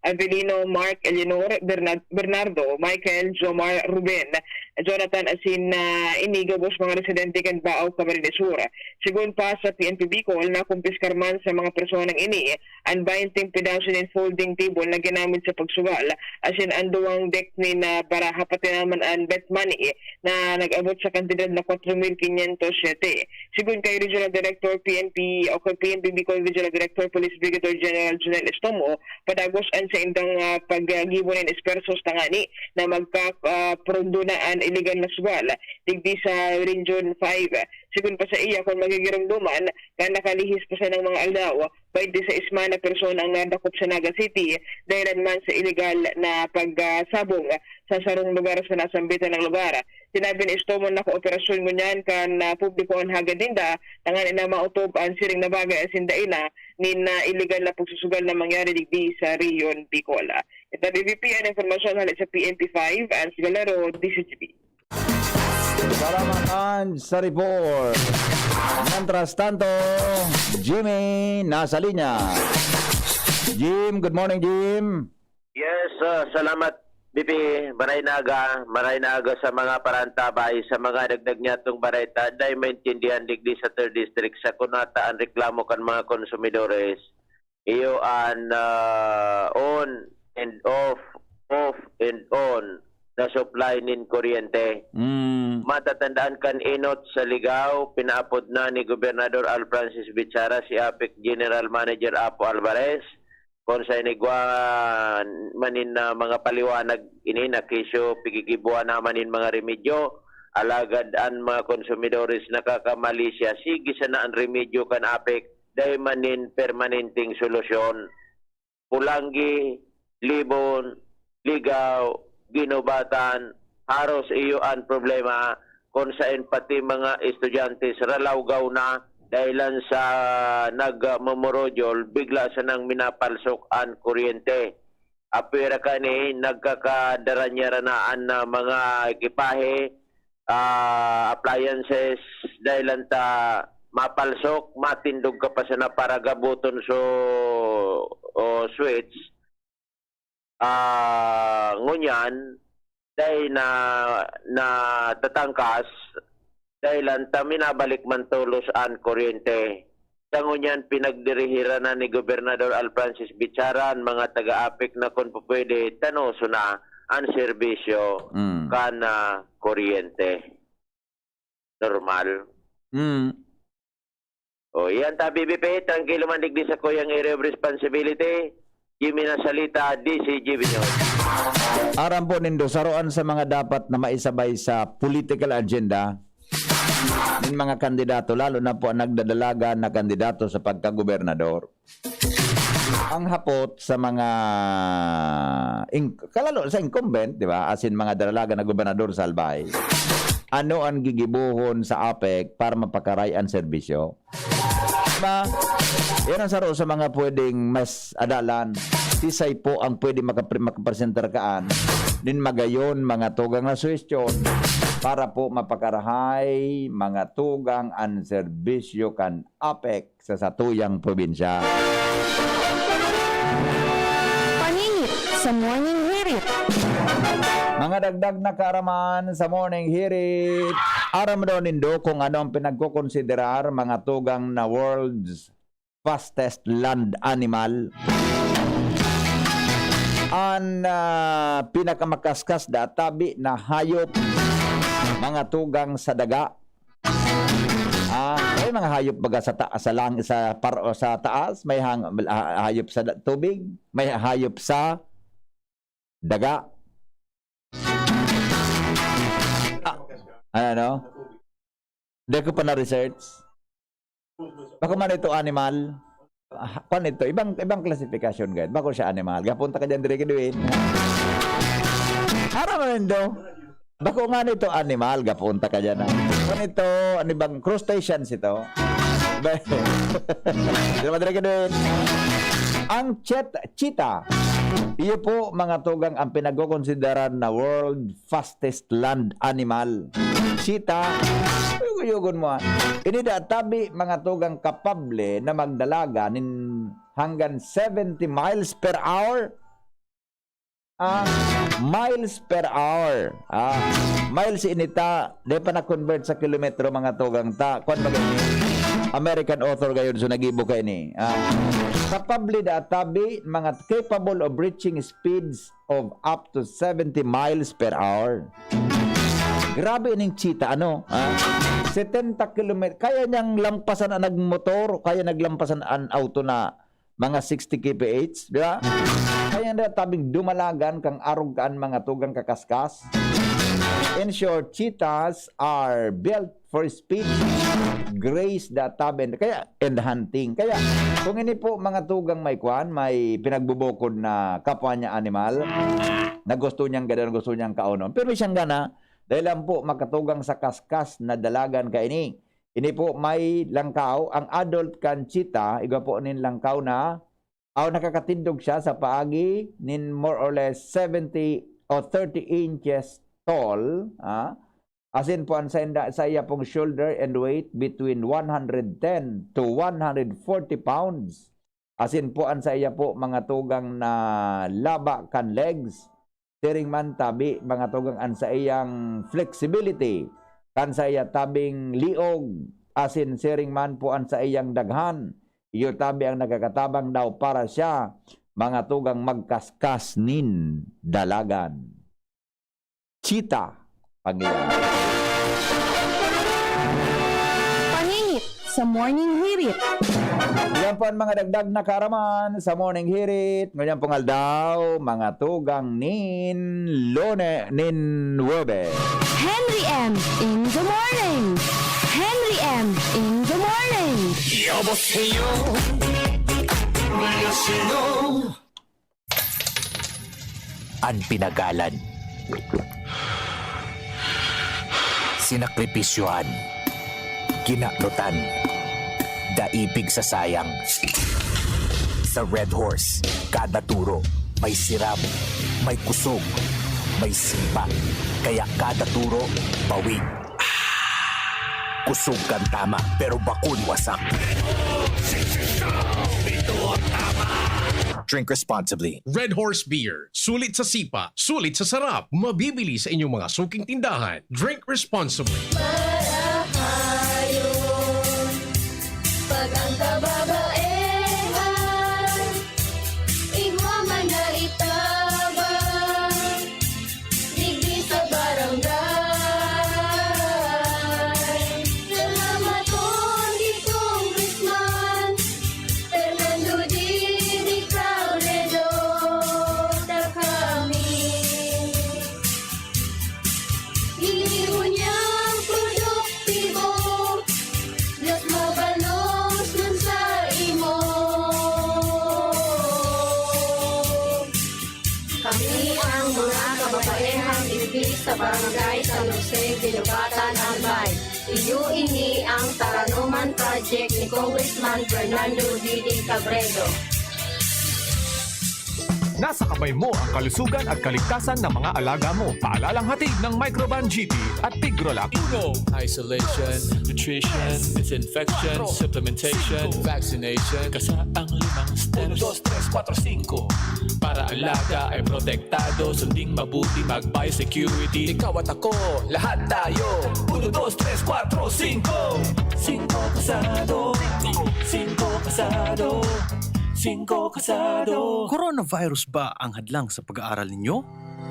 Avelino, Mark, Eleanor, Bernardo, Michael, Jomar, Ruben, Jonathan asin inigabos mga residente kan Baaw, Camarines Sur. Sigun pa sa PNP Bicol na kumpiskar man sa mga personang ini ang 20 pedaso ng folding table na ginamit sa pagsugal asin ang duwang deck ni na para hapati naman ang bet money na nag-abot sa kantidad na 4,507. Sigun kay Regional Director PNP o kay PNP Bicol Regional Director Police Brigadier General Junel Estomo, padagos ang sa indang pag-gibo ng espersos tangani na magka-produnaan illegal na sugal digdi sa Region 5. Sigun pa sa iya kung magigirumduman kan nakalihis pa sa ng mga aldaw 26 na persona ang nadakop sa Naga City dahil man sa illegal na pagsabong sa sarong lugar sa nasambitan ng lugar. Sinabi ni Estomon na kooperasyon ngunyan kan publiko ang hagadinda tangan ina mautob ang siring na bagay asinda ina ni na illegal na pagsusugal na mangyari digdi sa Rion Bicol. Ito BBP ang informasyon halit sa PNP 5 ang Sigalaro DCGB. Salamat sa report. Mientras tanto, Jimmy nasa linya. Jim, good morning, Jim. Yes, salamat BP. Maray naga sa mga parantabay, sa mga dagdag niya itong bareta. Dahil maintindihan digdi sa 3rd District sa kunata ang reklamo kan mga konsumidores. Iyo an on and off and on na supply nin kuryente. Matatandaan kan inot sa ligaw, pinaapod na ni Gobernador Al Francis Bichara si APEC General Manager Apo Alvarez kung sa inigwa manin na mga paliwanag ini na kisyo pigigibuan naman in mga remedyo alagad an mga konsumidores nakakamali siya sige sana ang remedyo kan APEC dahil manin permanenteng solusyon. Pulanggi, Libon, Ligaw, Ginubatan, haros iyo ang problema kung saan pati mga estudyante sa Ralawgaw na dahilan sa nagmamorojol bigla sa nang minapalsok ang kuryente. Apira ka ni nagkakadaranyaranaan na mga ekipahe, appliances dahilan ta mapalsok, matindog ka pa sa naparagabuton so switch. Ngunyan dahil na tatangkas dahilan ta minabalik man tulos ang kuryente. Sa ngunyan pinagdirihira na ni Gobernador Al Francis Bichara ang mga taga-APEC na kung pwede tanoso na ang serbisyo kana kuryente. Normal. O yan ta BBP, tranquilo man digdi sa kuyang area of responsibility. Jimmy na salita, DCGB News. Aram po nindo, saruan sa mga dapat na maisabay sa political agenda ng mga kandidato, lalo na po ang nagdadalaga na kandidato sa pagkagobernador. Ang hapot sa mga kalalo sa incumbent, di ba? As in mga dalaga na gobernador sa Albay. Ano ang gigibuhon sa APEC para mapakaray ang serbisyo? Diba? Yan ang saro sa mga pwedeng mas adalan. Tisay po ang pwede makapresentar kaan. Din magayon mga tugang na suwestyon para po mapakarahay mga tugang ang serbisyo kan APEC sa satuyang probinsya. Paningit sa Morning Hirit. Mga dagdag na kaaraman sa Morning Hirit. Aram daw nindo kung ano ang pinagkukonsiderar mga tugang na world's fastest land animal. Ang pinakamakaskas da tabi na hayop mga tugang sa daga. May mga hayop baga sa taas sa taas, may hayop sa tubig, may hayop sa daga. Ano? Hindi ko pa na-research. Bako man ito animal. Kung ito, ibang klasifikasyon guys. Bako siya animal. Gapunta ka dyan, dire kiduin. Harap mo rin do. Bako nga nito animal. Gapunta ka dyan. Kung ito, ano bang crustaceans ito? Dire kiduin. Ang cheetah. Iyo po mga tugang ang pinagkukonsideran na world fastest land animal. Cheetah, yugon mo. Ini da tabi mga tugang kapable na magdalaga hanggang 70 miles per hour. Miles per hour. Miles inita, di pa na-convert sa kilometro mga tugang ta. Kung bagay American author gayon so nagibo kay ni. Kapable da tabi mga capable of reaching speeds of up to 70 miles per hour. Grabe ning cheetah 70 km kaya niyang lampasan ang nagmotor, kaya naglampasan ang auto na mga 60 kph, di ba? Kaya na tabing dumalagan kang arog kaan mga tugang kakaskas. In short, cheetahs are built for speed, grace the taben, kaya and hunting. Kaya kung ini po mga tugang may kwan, may pinagbubukod na kapwa niya animal, na gusto niyang gano'n, gusto niyang kaunon. Pero siyang gana, dahil lang po makatugang sa kaskas na dalagan ka ini. Ini po may langkaw, ang adult kan cheetah, iga po nin langkaw na, nakakatindog siya sa paagi nin more or less 70 or 30 inches tall, asin po ang sa iya pong shoulder and weight between 110 to 140 pounds. Asin po ang sa iya po mga tugang na laba kan legs, tiring man tabi, mga tugang ang sa iyang flexibility, kan sa iya tabing liog, asin siring man po ang sa iyang daghan, iyo tabi ang nagkakatabang daw para siya, mga tugang magkaskas nin dalagan. Cheetah, Panginoon. Pangingit sa Morning Hirit. Yan po ang mga dagdag na karaman sa Morning Hirit. Ngayon pong aldaw, mga tugang nin Webe. Henry M. in the morning. Henry M. in the morning. Ang pinagalan, sinakripisyohan, kinaklutan, daipig sa sayang. Sa Red Horse, kada turo may siram, may kusog, may simpa. Kaya kada turo, pawid. Kusog kang tama, pero bakun wasak. Drink responsibly. Red Horse Beer. Sulit sa sipa, sulit sa sarap. Mabibili sa inyong mga suking tindahan. Drink responsibly. Pag ang kababaehan, igwa man na itabang, digdi sa barangay. Salamat po ni Congressman Fernando Didi Cauledo na kami. Iniho niyang produktibo, Diyos mabalos nun sa imo. Kami ang mga kababaehang ibig sa barangay San Jose, Ginubatan, Albay. Iyo ini ang Taranuman Project ni Congressman Fernando Didi Cabredo. Nasa kamay mo ang kalusugan at kaligtasan ng mga alaga mo. Paalalang hatid ng Microban GT at Tigrolac. Isolation, nutrition, disinfection, supplementation, vaccination. Kasaang 5 steps. 1, 2, 3, 4, 5. Para alaga ay protektado, sunding mabuti, mag-biosecurity. Ikaw at ako, lahat tayo. 1, 2, 3, 4, 5. 5 kasado. 5 kasado. 5 kasado. Coronavirus ba ang hadlang sa pag-aaral ninyo?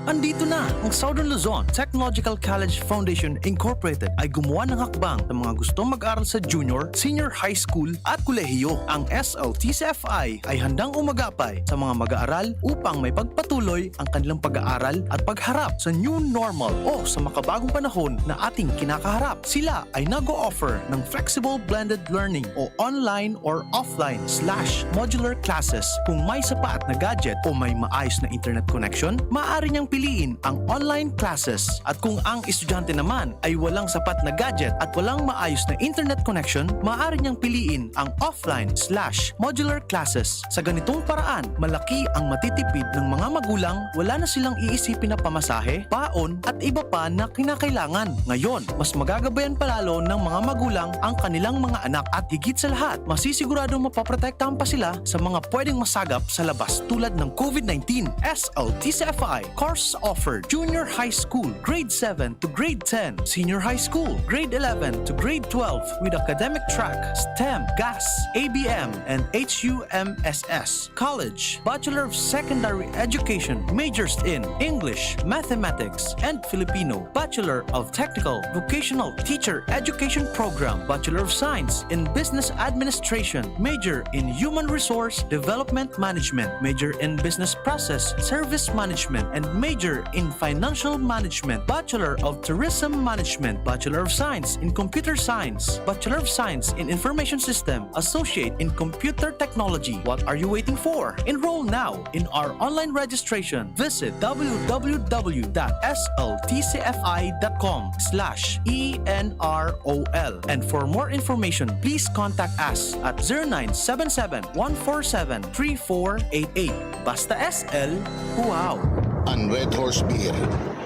Andito na ang Southern Luzon Technological College Foundation Incorporated ay gumawa ng hakbang sa mga gustong mag-aral sa junior, senior high school at kolehiyo. Ang SLTCFI ay handang umagapay sa mga mag-aaral upang may pagpatuloy ang kanilang pag-aaral at pagharap sa new normal o sa makabagong panahon na ating kinakaharap. Sila ay nag-o-offer ng flexible blended learning o online or offline/modular classes. Kung may sapat na gadget o may maayos na internet connection, maaari niyang piliin ang online classes. At kung ang estudyante naman ay walang sapat na gadget at walang maayos na internet connection, maaari niyang piliin ang offline/modular classes. Sa ganitong paraan, malaki ang matitipid ng mga magulang, wala na silang iisipin na pamasahe, paon at iba pa na kinakailangan. Ngayon, mas magagabayan palalo ng mga magulang ang kanilang mga anak at higit sa lahat, masisiguradong mapaprotektahan pa sila sa mga pwedeng masagap sa labas tulad ng COVID-19. SLTCFI course offered junior high school, grade 7 to grade 10, senior high school, grade 11 to grade 12 with academic track, STEM, GAS, ABM, and HUMSS. College, Bachelor of Secondary Education, majors in English, Mathematics, and Filipino. Bachelor of Technical Vocational Teacher Education Program, Bachelor of Science in Business Administration, major in Human Resource Development Management, major in Business Process Service Management, and major Major in Financial Management, Bachelor of Tourism Management, Bachelor of Science in Computer Science, Bachelor of Science in Information System, Associate in Computer Technology. What are you waiting for? Enroll now in our online registration. Visit www.sltcfi.com/ENROL. And for more information, please contact us at 0977-147-3488. Basta SL, wow! Ang Red Horse Beer,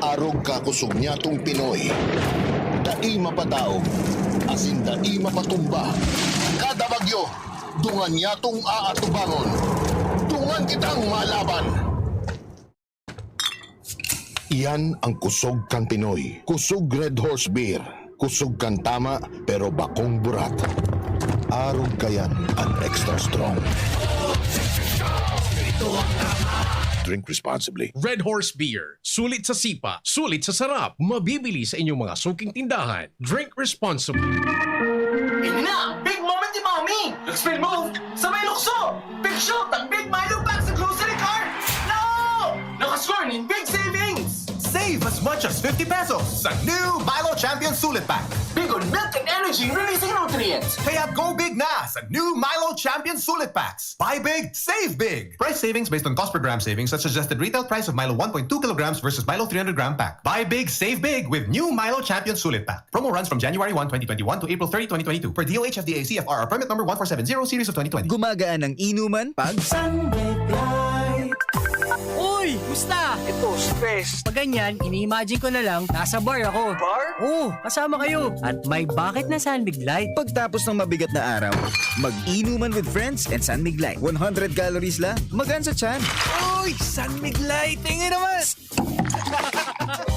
arog kakusog niya tong Pinoy. Dai mapadaog, asin dai mapatumba. Kada bagyo, dungan niya tong aatubangon. Dungan kitang malaban. Iyan ang kusog kang Pinoy. Kusog Red Horse Beer. Kusog kang tama pero bakong burat. Arog kayan ang extra strong. Drink responsibly. Red Horse Beer. Sulit sa sipa, sulit sa sarap. Mabibili sa inyong mga suking tindahan. Drink responsibly. Ini na! Big moment ni Mommy! Spin move! Sa may lukso! Big shoot! Ang Big Milo pack sa grocery cart! No! Nakascore ng big savings! Save as much as 50 pesos sa new Milo Champion Sulit Pack. Big on milk and energy releasing nutrients. Kaya go big na sa new Milo Champion Sulit Packs. Buy big, save big. Price savings based on cost per gram savings at suggested retail price of Milo 1.2 kilograms versus Milo 300 gram pack. Buy big, save big with new Milo Champion Sulit Pack. Promo runs from January 1, 2021 to April 30, 2022 per DOH FDA CFR permit number 1470 series of 2020. Gumagaan ng inuman pag Sunday Light. Uy! Musta? Ito, stress. Pag ganyan, ini-imagine ko na lang, nasa bar ako. Bar? Oo, kasama kayo. At may bucket na Sunbig Light. pagtapos ng mabigat na araw, mag-inuman with friends and Sunmig Light. 100 calories lang, magaan sa tiyan. Uy! Sunbig Light! Tingin naman!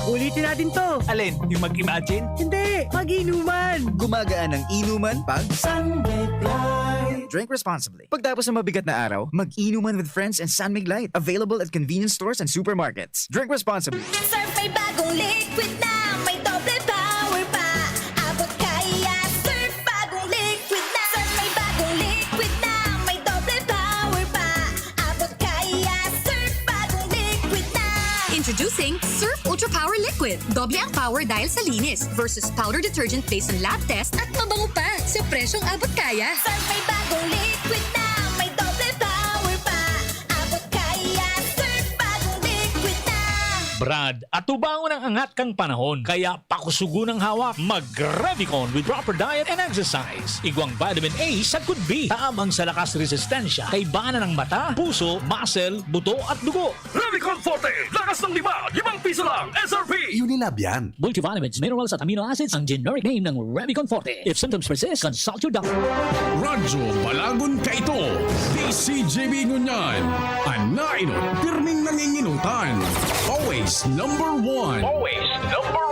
Ulitin natin to. Alin? Yung mag-imagine? Hindi! Mag-inuman! Gumagaan ng inuman pag Sunday Light. drink responsibly. Pagtapos ng mabigat na araw, mag-inuman with friends and Sunmig Light. Available at convenience stores and supermarkets. Drink responsibly. Surf may bagong liquid na may doble power pa. Abot kaya Surf bagong liquid na. Surf may bagong liquid na may doble power pa. Abot kaya Surf bagong liquid na. Introducing Surf Ultra Power Liquid. Doble ang power dahil sa linis versus powder detergent based on lab test at mabango pa sa presyong abot kaya. Surf may bagong liquid na may doble power pa. Abot kaya Surf bagong liquid na. Brad, atubangon ang angat kang panahon. Kaya pakusugo ng hawak. Mag-Revicon with proper diet and exercise. Igwang vitamin A sa could be. Taamang sa lakas resistensya. Kay bana ng mata, puso, muscle, buto at dugo. Revicon Forte! Lakas ng 5 piso lang! SRP! Unilab yan. Multivitamins, minerals at amino acids ang generic name ng Revicon Forte. If symptoms persist, consult your doctor. Radyo Balagon ka ito. DCJB Ngunyan. Anainot, pirming nanginginutan. Always number one. Always number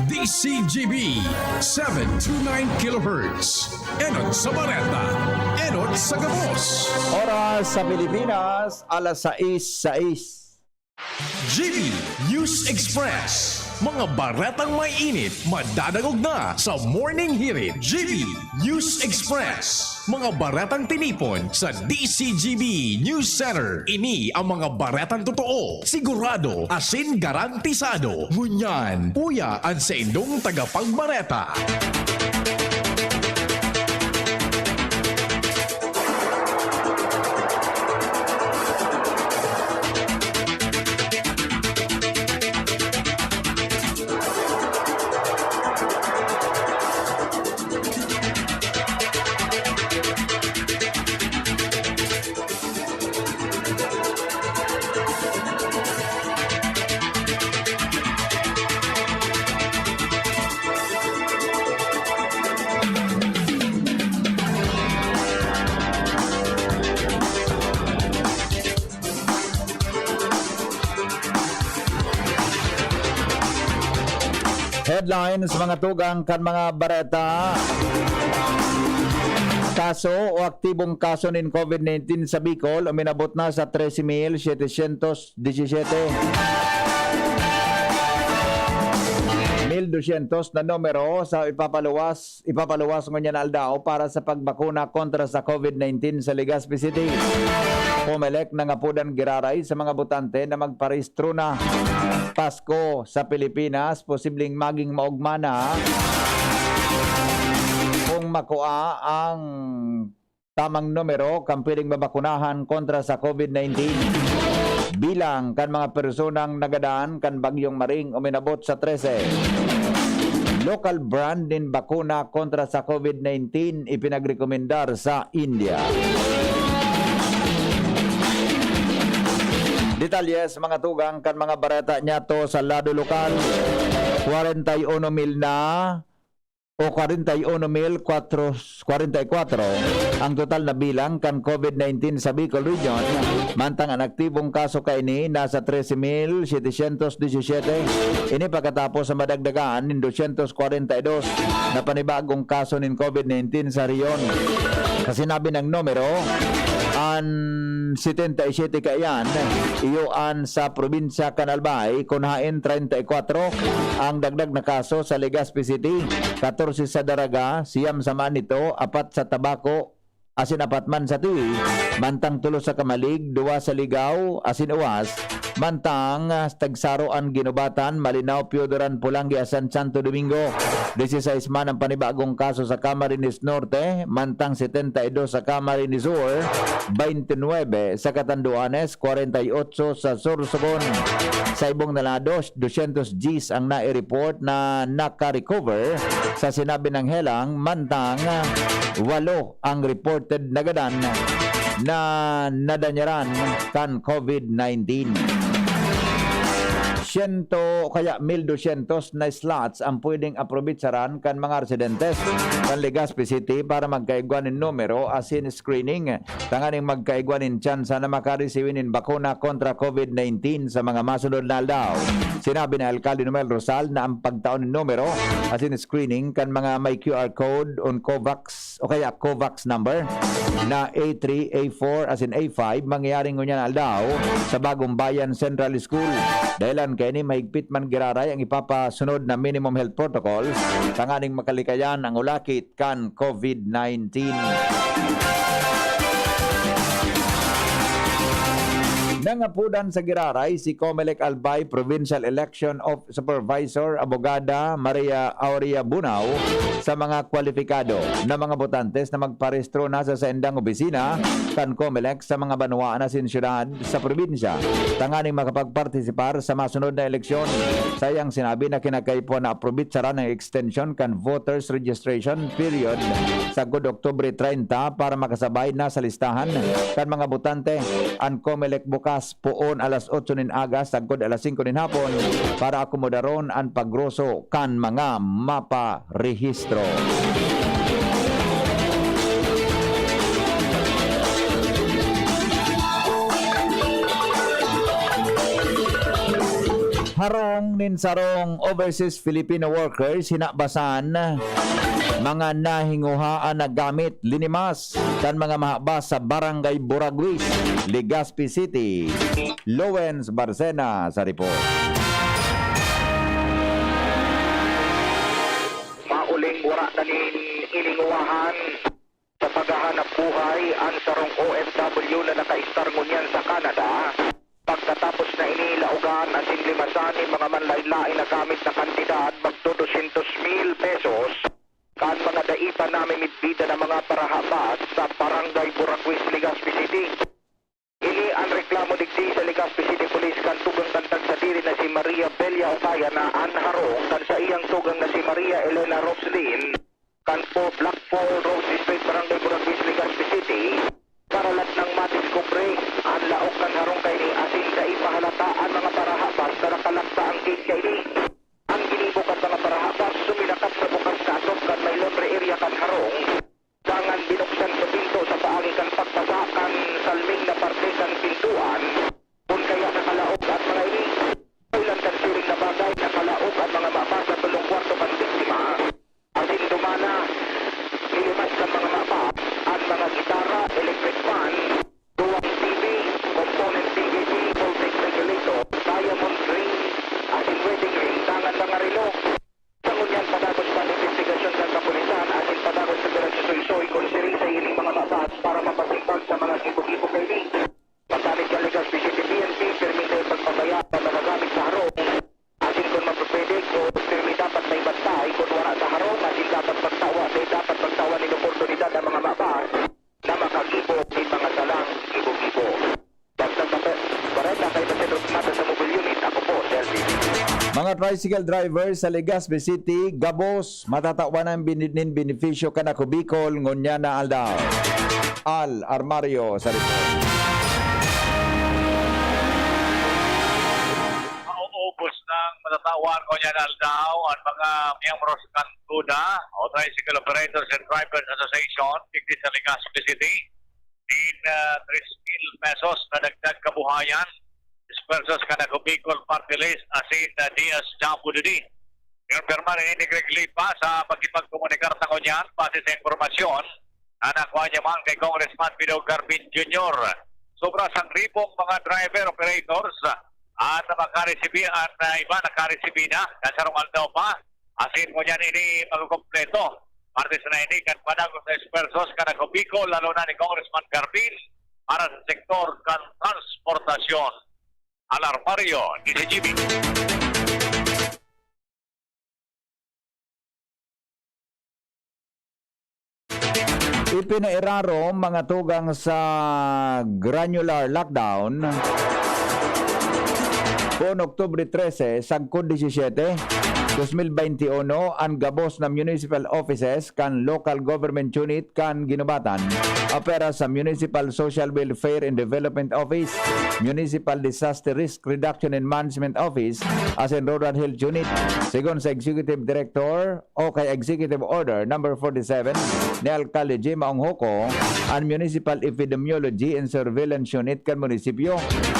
1! DCGB 729 kHz. Enot sa Bareta. Enot sa Gabos. Oras sa Pilipinas, alas 6:06. GB News Express. Mga baretang may init, madadagog na sa Morning Hirit. GB News Express. Mga baretang tinipon sa DCGB News Center. Ini ang mga baretang totoo, sigurado, asin garantisado. Ngunyan, puya ang sa indong tagapagbareta. Headlines mga tugang kan mga bareta. Kaso o aktibong kaso ng COVID-19 sa Bicol uminabot na sa 13,717. 1,200 na numero sa ipapaluwas ngunyan aldao para sa pagbakuna kontra sa COVID-19 sa Legazpi City. COMELEC nangapudan giraray sa mga botante na magparehistro na Pasko sa Pilipinas, posibleng maging maugma na kung makuha ang tamang numero kang pwedeng mabakunahan kontra sa COVID-19. Bilang kan mga personang nagadaan kan bagyong Maring uminabot sa 13. Local brand din bakuna kontra sa COVID-19 ipinagrekomendar sa India. Detalye sa mga tugang kan mga barata nyato sa lado lokal. 41,000 na o 41,444 ang total na bilang kan COVID-19 sa Bicol Region. Mantang ang aktibong kaso kaini nasa 13,717. Ini pagkatapos sa madagdagaan ng 242 na panibagong kaso ng COVID-19 sa riyon. Kasinabi ng numero, an 77 kayan, iyoan sa probinsya Canalbay, kunhain 34 ang dagdag na kaso sa Legazpi City, 14 sa Daraga, siyam sa Manito, 4 sa Tabaco, asin 4 man sa Tiwi, mantang 3 sa Kamalig, 2 sa Ligaw, asin Uwas, mantang Tagsaroan, Ginubatan, Malinaw, Piodoran, Pulangi, asan Santo Domingo, 16 man ang panibagong kaso sa Camarines Norte, mantang 72 sa Camarines Sur, 29 sa Catanduanes, 48 sa Sorsogon. Sa ibong nalados, 200 Gs ang nai-report na naka-recover sa sinabi ng Helang, mantang 8 ang reported nagadan na nadanyaran kan COVID-19. 100 kaya 1,200 na slots ang pwedeng aprobitsaran kan mga residentes kan Legazpi City para magkaigwan ng numero asin screening. Tanganing magkaigwan ng tsansa na makaresibin ng bakuna kontra COVID-19 sa mga masunod na aldaw. Sinabi na Alcalde Noel Rosal na ang pagtaon ng numero asin screening kan mga may QR code on COVAX o kaya COVAX number na A3, A4 asin A5 mangyayaring ngunyan aldaw sa Bagong Bayan Central School. Dahilan kaya ni mahigpit man giraray ang ipapasunod na minimum health protocols tanganing makalikayan ang ulakit kan COVID-19. Nangapudan sa giraray si COMELEC Albay Provincial Election of Supervisor Abogada Maria Aurea Bunao sa mga kwalifikado na mga botantes na magparehistro na sa endang opisina kan COMELEC sa mga banwaan na sinsyudad sa probinsya. Tanganing makapagpartisipar sa masunod na eleksyon. Sayang sinabi na kinakaipuan na aprobitsaran ng extension kan voters registration period sa Oktubre 30 para makasabay na sa listahan kan mga botante. Ang COMELEC bukas poon alas 8 nin agas sagod alas 5 nin hapon para akomodaron ang paggroso kan mga mapa-rehistro. Harong nin sarong overseas Filipino workers hinabasan mga nahinguhaan na gamit linimas kan mga mahabas sa Barangay Buraguis, Legazpi City. Lowens Barcena sa report. Mauling wara na ininguwahan sa paghahanap buhay ang sarong OFW na naka-star ngunyan sa Canada. Pagkatapos na inilaugan at sinlimasan ni mga manlain-lain na gamit na kantidad magto 200,000 pesos kan mga daipa namin mitbida ng mga parahabas sa Barangay Buraguis, Legazpi City. Ini ang reklamo digdi sa Legazpi City Police kan tugang kantag sa diri na si Maria Belia Ocaya na anharong kan sa iyang tugang na si Maria Elena Roslin kan po Blackfall Rose Street, Barangay Buraguis, Legazpi City. Karalat ng madiskubre ang laok ng harong kay ni asin sa ipahalata ang mga parahabas na nakalakta ang gate kay ni. Ang ginibok at mga parahabas sumilakat sa bukas na atop kan may laundry area kan harong. Dangan binuksan sa pinto sa paagi kan pagpasakan salming na parte kan pintuan. Kung kaya nakalaok at mga ini, ulan kan siring na bagay nakalaok at mga mapa sa tulong kwarto kan biktima. Asin dumana, nilimas kan mga mapa at mga gitara, electric fan, duwang TV, component DVD, voltage regulator, Mga tricycle drivers sa Legazpi City, Gabos, matatawanan nin benepisyo ka na kubikol ngunya na aldaw. Al Armario sa report. Mauubos ng matatawan ko niya daw ang mga miyembros kantuda o Tricycle Operators and Drivers Association dito sa Legazpi City in 3,000 pesos na dagdag kabuhayan dispersos ka na kubikol party list asin na Diaz Jambududi. Yung pirma rin iniglipa sa pagkipagkomunikar sa kunyan base sa informasyon na nakuha niya man kay Congressman Pido Garbin Jr. Sobra sang ribong mga driver operators at makaresibi at iba nakaresibi na kasarong aldaw pa asin mo yan ini magkumpleto partes na ini kan padagos sa dispersos ka na kubikol lalo na ni Congressman Garbin para sa sektor kan transportasyon. Alarmario ni CGB. Ipinairaro mga tugang sa granular lockdown kung Oktubre 13, sagkod 17, 2021, ang gabos na municipal offices kan local government unit kan ginubatan opera sa Municipal Social Welfare and Development Office, Municipal Disaster Risk Reduction and Management Office as in Rural Health Unit. Sigon sa Executive Director o kay Executive Order number 47 ni Alcalde J. Maonghoko, ang Municipal Epidemiology and Surveillance Unit kan munisipyo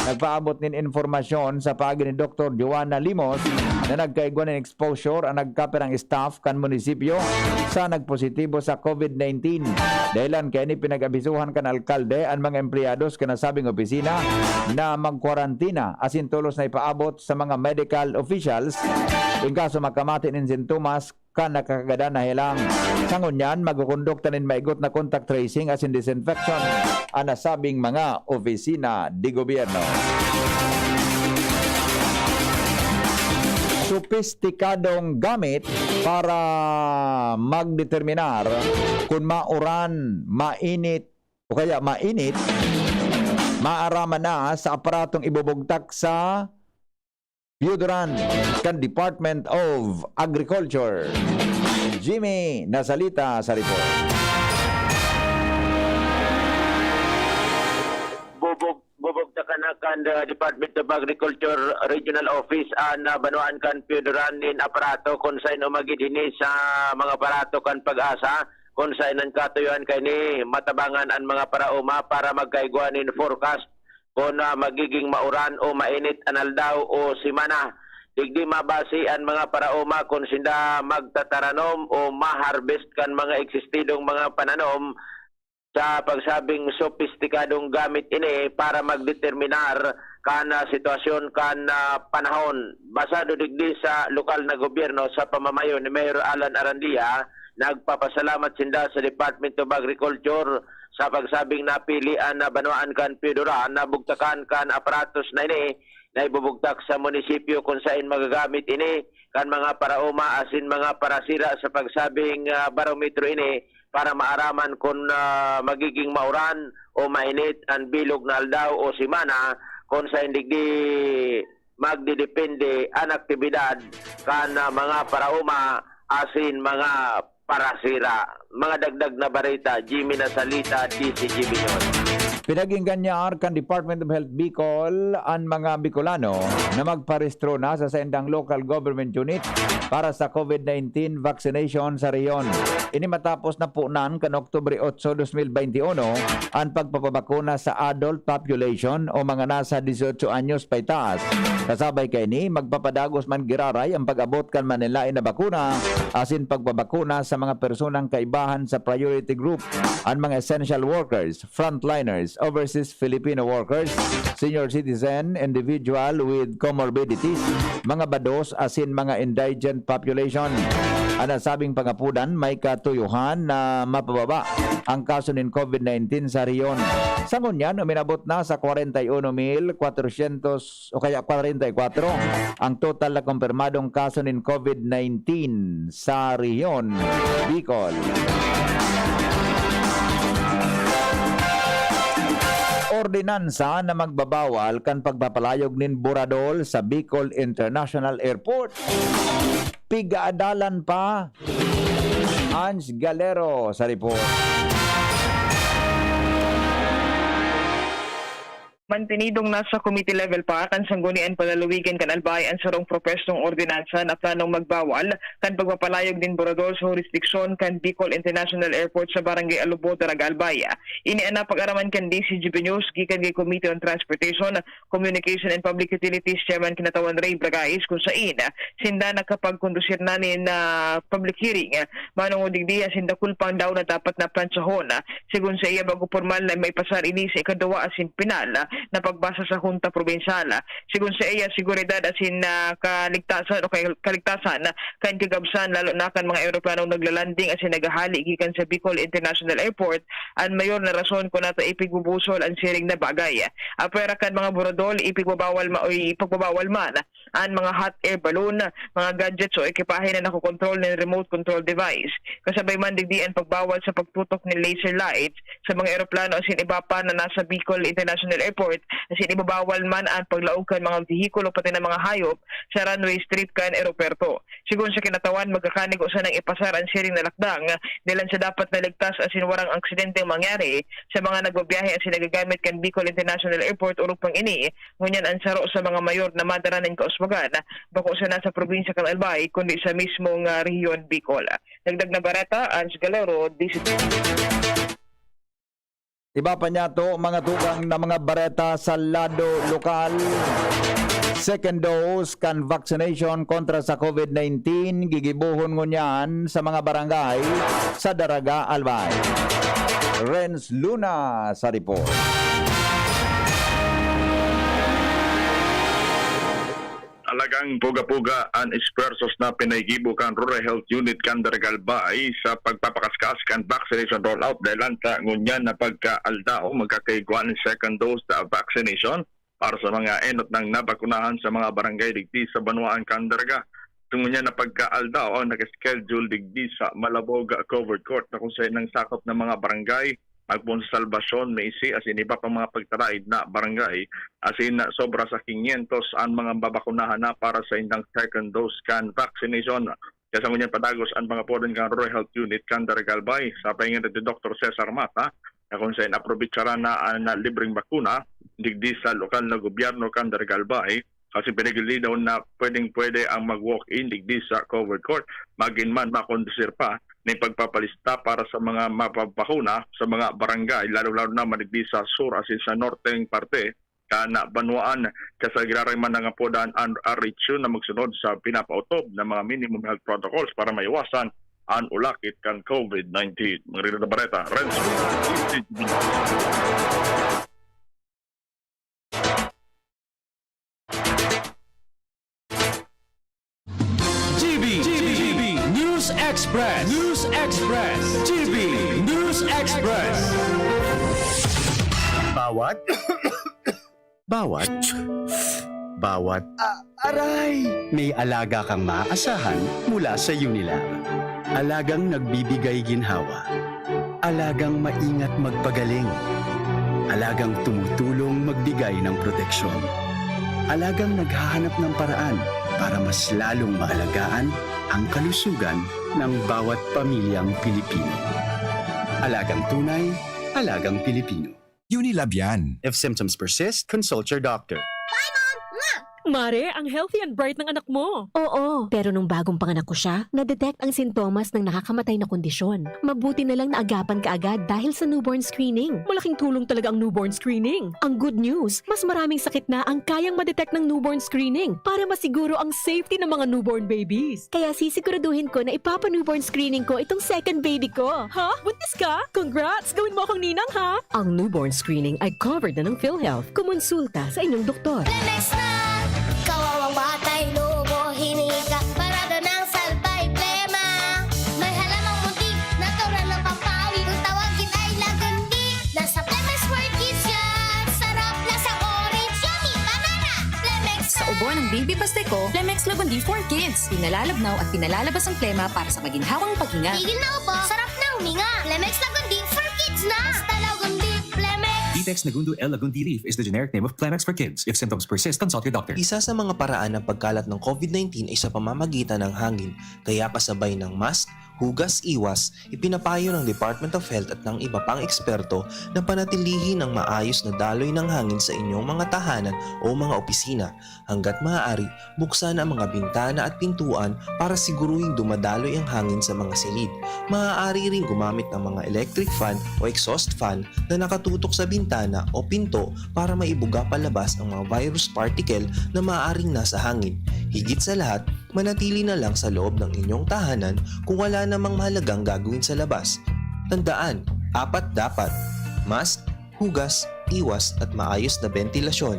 nagpaabot nin informasyon sa paagi ni Dr. Joanna Limos na nagkaigwan ng exposure ang nagkaperang staff kan munisipyo sa nagpositibo sa COVID-19. Dahilan kaya ni pinag-abisuhan kan alkalde ang mga empleyado sa nasabing opisina na magkwarantina asin tulos na ipaabot sa mga medical officials in kaso makamati ng sintomas kan nakakagada na hilang. Sangon yan, magkukondukta nin maigot na contact tracing asin disinfection ang nasabing mga opisina di gobyerno. Sopistikadong gamit para magdeterminar kung mauran, mainit o kaya mainit, maaraman na sa aparatong ibubugtak sa Deodorant kan Department of Agriculture. Jimmy Nasalita sa report. Bubugta ka na kan Department of Agriculture Regional Office na banuan kan Deodorant aparato kung saan umagidini sa mga aparato kan pag-asa kung saan ang katuyuan kay ni matabangan ang mga parauma para magkaiguan in forecast kung magiging mauran o mainit analdaw o simana. Digdi mabasi ang mga parauma kung sinda magtataranom o ma-harvest kan mga eksistidong mga pananom sa pagsabing sopistikadong gamit ini para magdeterminar kana sitwasyon kana panahon. Basado digdi sa lokal na gobyerno sa pamamayo ni Mayor Alan Arandia, nagpapasalamat sinda sa Department of Agriculture sa pagsabing napilian na banuan kan Pedora na bugtakan kan aparatos na ini na ibubugtak sa munisipyo kung saan magagamit ini kan mga parauma asin mga parasira sa pagsabing barometro ini para maaraman kung magiging mauran o mainit ang bilog na aldaw o simana kung sa indigdi magdidepende ang aktibidad kan mga parauma asin mga parasira. Mga dagdag na barita, Jimmy Nasalita, DCGB News. Pinaginggan niya kan Department of Health Bicol ang mga Bicolano na magparehistro na sa sendang local government unit para sa COVID-19 vaccination sa reyon. Ini matapos na punan kan Oktubre 8, 2021 ang pagpapabakuna sa adult population o mga nasa 18 anyos paitaas. Kasabay kay ni magpapadagos man giraray ang pag-abot kan manilain na bakuna asin pagpabakuna sa mga personang kaibahan sa priority group, ang mga essential workers, frontliners, overseas Filipino workers, senior citizen, individual with comorbidities, mga bados asin mga indigent population. Ang nasabing pangapudan may katuyuhan na mapababa ang kaso ng COVID-19 sa riyon. Sa ngunyan, uminabot na sa 41,400 o kaya 44 ang total na kumpirmadong kaso ng COVID-19 sa riyon, Bicol. ordinansa na magbabawal kan pagpapalayog nin buradol sa Bicol International Airport. Pigaadalan pa. Ange Galero sa report. Mantinidong nasa committee level pa kan sanggunian palaluwigan kan Albay ang sarong propestong ordinansa na planong magbawal kan pagpapalayog din burador sa jurisdiksyon kan Bicol International Airport sa Barangay Alubo, Daraga, Albay. Iniana pag-araman kan DCGB News gikan kay Committee on Transportation, Communication and Public Utilities Chairman kinatawan Ray Bragais kung sain sinda nakapagkondusir na ni na public hearing manong digdiya sinda kulpang daw na dapat na planchahon sigun sa iya bago formal na may pasar ini sa ikaduwa asin pinal na pagbasa sa Junta Provincial. Sigun sa iya seguridad asin kaligtasan o kaligtasan kan kagabsan lalo na kan mga eroplanong naglalanding asin nagahali gikan sa Bicol International Airport ang mayor na rason ko nato ipigbubusol ang siring na bagay. Apera kan mga buradol ipigbabawal man ang mga hot air balloon, mga gadgets o ekipahe na nakokontrol ng remote control device. Kasabay man digdian pagbawal sa pagtutok ng laser lights sa mga eroplano asin iba pa na nasa Bicol International Airport asin ibabawal man ang paglaog kan mga vehikulo pati ng mga hayop sa runway street kan aeroperto. Sigun sa kinatawan magkakanig usa nang ipasar ang siring na lakdang dilan sa dapat naligtas asin warang aksidente mangyari sa mga nagbabiyahe asin nagagamit kan Bicol International Airport urog pang ini ngunyan ang saro sa mga mayor na madaranan kausmagan bako sa nasa probinsya kan Albay kundi sa mismong rehiyon Bicol. Dagdag na barata, Ange Galero, DCT. Iba pa niya to, mga tugang na mga bareta sa lado lokal. Second dose kan vaccination kontra sa COVID-19 gigibuhon ngunyan sa mga barangay sa Daraga, Albay. Renz Luna sa report. Alagang puga-puga ang espersos na pinaygibo kan Rural Health Unit kan Daraga, Albay sa pagpapakaskas kan vaccination rollout dahil lanta ngunyan na pagka-aldao magkakaiguan ng second dose na vaccination para sa mga enot ng nabakunahan sa mga barangay digdi sa Banuaan kan Daraga. Tungunyan na pagka-aldao ang nakaschedule digdi sa Malabog Covered Court na kung saan ng sakop ng mga barangay Agpon sa Salvacion, Maisi, asin iba pang mga pagtaraid na barangay, asin sobra sa 500 ang mga babakunahan na para sa indang second dose kan vaccination. Kasama niya padagos ang mga poden kan Rural Health Unit kan Daraga, Albay sa pahingan ni Dr. Cesar Mata na kung saan aprobitsara na ang libreng bakuna digdi sa lokal na gobyerno kan Daraga, Albay kasi pinagili daw na pwede ang mag-walk-in digdi sa covered court magin man makondusir pa ng pagpapalista para sa mga mapapakuna sa mga barangay lalo-lalo na madigdi sa sur asin sa norteng parte kana Banuaan kasagiraray man nga podan ang aritsyo na magsunod sa pinapautob ng mga minimum health protocols para maiwasan ang ulakit kan COVID-19. Mga rin na bareta, Renzo. GB News Express. GB News Express. Bawat aray! May alaga kang maaasahan mula sa Unilag. Alagang nagbibigay ginhawa. Alagang maingat magpagaling. Alagang tumutulong magbigay ng proteksyon. Alagang naghahanap ng paraan para mas lalong maalagaan ang kalusugan ng bawat pamilyang Pilipino. Alagang tunay, alagang Pilipino. Unilab yan. If symptoms persist, consult your doctor. Mare, ang healthy and bright ng anak mo. Oo, pero nung bagong panganak ko siya, na-detect ang sintomas ng nakakamatay na kondisyon. Mabuti na lang naagapan ka agad dahil sa newborn screening. Malaking tulong talaga ang newborn screening. Ang good news, mas maraming sakit na ang kayang ma-detect ng newborn screening para masiguro ang safety ng mga newborn babies. Kaya sisiguraduhin ko na ipapa-newborn screening ko itong second baby ko. Ha? Buntis ka? Congrats! Gawin mo akong ninang, ha? Ang newborn screening ay covered na ng PhilHealth. Kumonsulta sa inyong doktor. Kawawang batay, lubo, hinika, parada ng salbay, plema. May halamang muntik, natural ng pampawi, kung tawagin ay lagandi. Nasa Plemex World Kids yan, sarap lasang orange, yummy, banana, Plemex. Sa ubo ng baby pasteco, Plemex Lagundi for Kids. Pinalalabnaw at pinalalabas ang plema para sa maginhawang paghinga. Tigil na upo, sarap na huminga. Plemex Lagundi for Kids na. Basta Lagundi, Plemex. Vitex Nagundu L. Lagundi Leaf is the generic name of Plemex for kids. If symptoms persist, consult your doctor. Isa sa mga paraan ng pagkalat ng COVID-19 ay sa pamamagitan ng hangin, kaya kasabay ng mask, hugas, iwas, ipinapayo ng Department of Health at ng iba pang eksperto na panatilihin ang maayos na daloy ng hangin sa inyong mga tahanan o mga opisina. Hanggat maaari, buksan ang mga bintana at pintuan para siguruhing dumadaloy ang hangin sa mga silid. Maaari ring gumamit ng mga electric fan o exhaust fan na nakatutok sa bintana o pinto para maibuga palabas ang mga virus particle na maaaring nasa hangin. Higit sa lahat, manatili na lang sa loob ng inyong tahanan kung wala namang mahalagang gagawin sa labas. Tandaan, 4 dapat: mask, hugas, iwas at maayos na ventilasyon.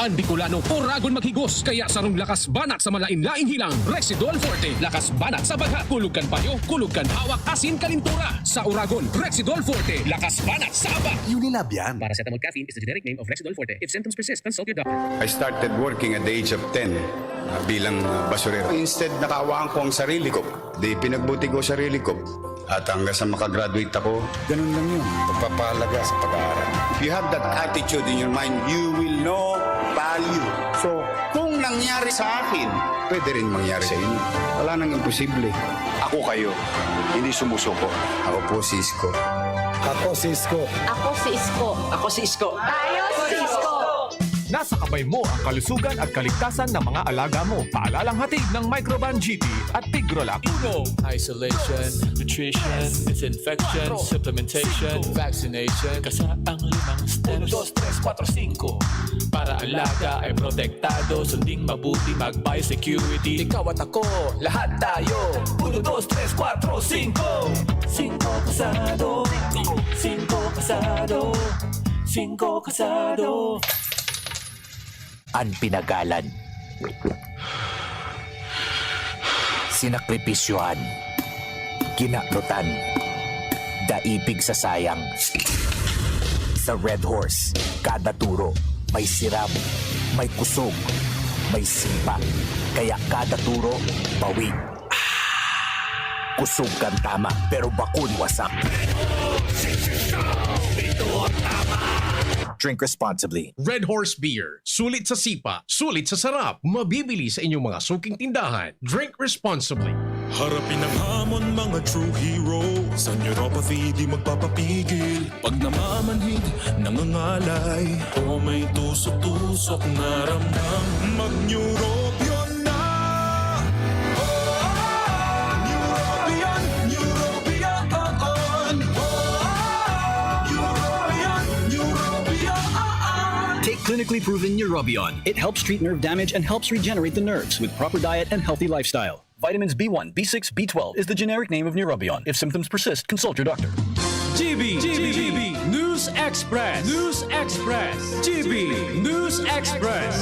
Ang Bicolano, oragon maghigos, kaya sarong lakas banat sa malain-laing hilang. Rexidol Forte, lakas banat sa baga. Kulugkan payo, kulugkan hawak, asin kalintura. Sa oragon, Rexidol Forte, lakas banat sa aba. Unilab yan. Paracetamol caffeine is the generic name of Rexidol Forte. If symptoms persist, consult your doctor. I started working at the age of 10 bilang basurero. Instead, nakawaan ko ang sarili ko. Di pinagbuti ko sarili ko. At hanggang sa makagraduate ako, ganun lang yun. Pagpapahalaga sa pag-aaral. If you have that attitude in your mind, you will know value. So, kung nangyari sa akin, pwede rin mangyari sa inyo. Wala nang imposible. Ako kayo, hindi sumusuko. Ako po si Isko. Ako si Isko. Ako si Isko. Ako si Isko. Tayo si Isko. Nasa kamay mo ang kalusugan at kaligtasan ng mga alaga mo. Paalalang hatid ng Microban GP at Tigrolac. Isolation, nutrition, disinfection, supplementation, vaccination. Kasaang 5 steps. 1, 2, 3, 4, 5. Para alaga ay protektado, sunding mabuti, mag-biosecurity. Ikaw at ako, lahat tayo. 1, 2, 3, 4, 5. 5 kasado. 5 kasado. 5 kasado. Ang pinagalan. Sinakripisyohan. Kinaklutan. Daipig sa sayang. Sa Red Horse, kada turo may sirap, may kusog, may simpa. Kaya kada turo, bawi. Kusog kang tama, pero bakun wasak. Ito ang tama. Drink responsibly. Red Horse Beer. Sulit sa sipa, sulit sa sarap. Mabibili sa inyong mga suking tindahan. Drink responsibly. Harapin ang hamon, mga true hero. Sa neuropathy di magpapapigil. Pag namamanhid, nangangalay, o may tusok-tusok na ramdam, mag-neurobion na. Neurobion, Neurobion on. Neurobion, Neurobion on. Take clinically proven Neurobion. It helps treat nerve damage and helps regenerate the nerves with proper diet and healthy lifestyle. Vitamins B1, B6, B12 is the generic name of Neurobion. If symptoms persist, consult your doctor. GB News Express. News Express. GB News Express.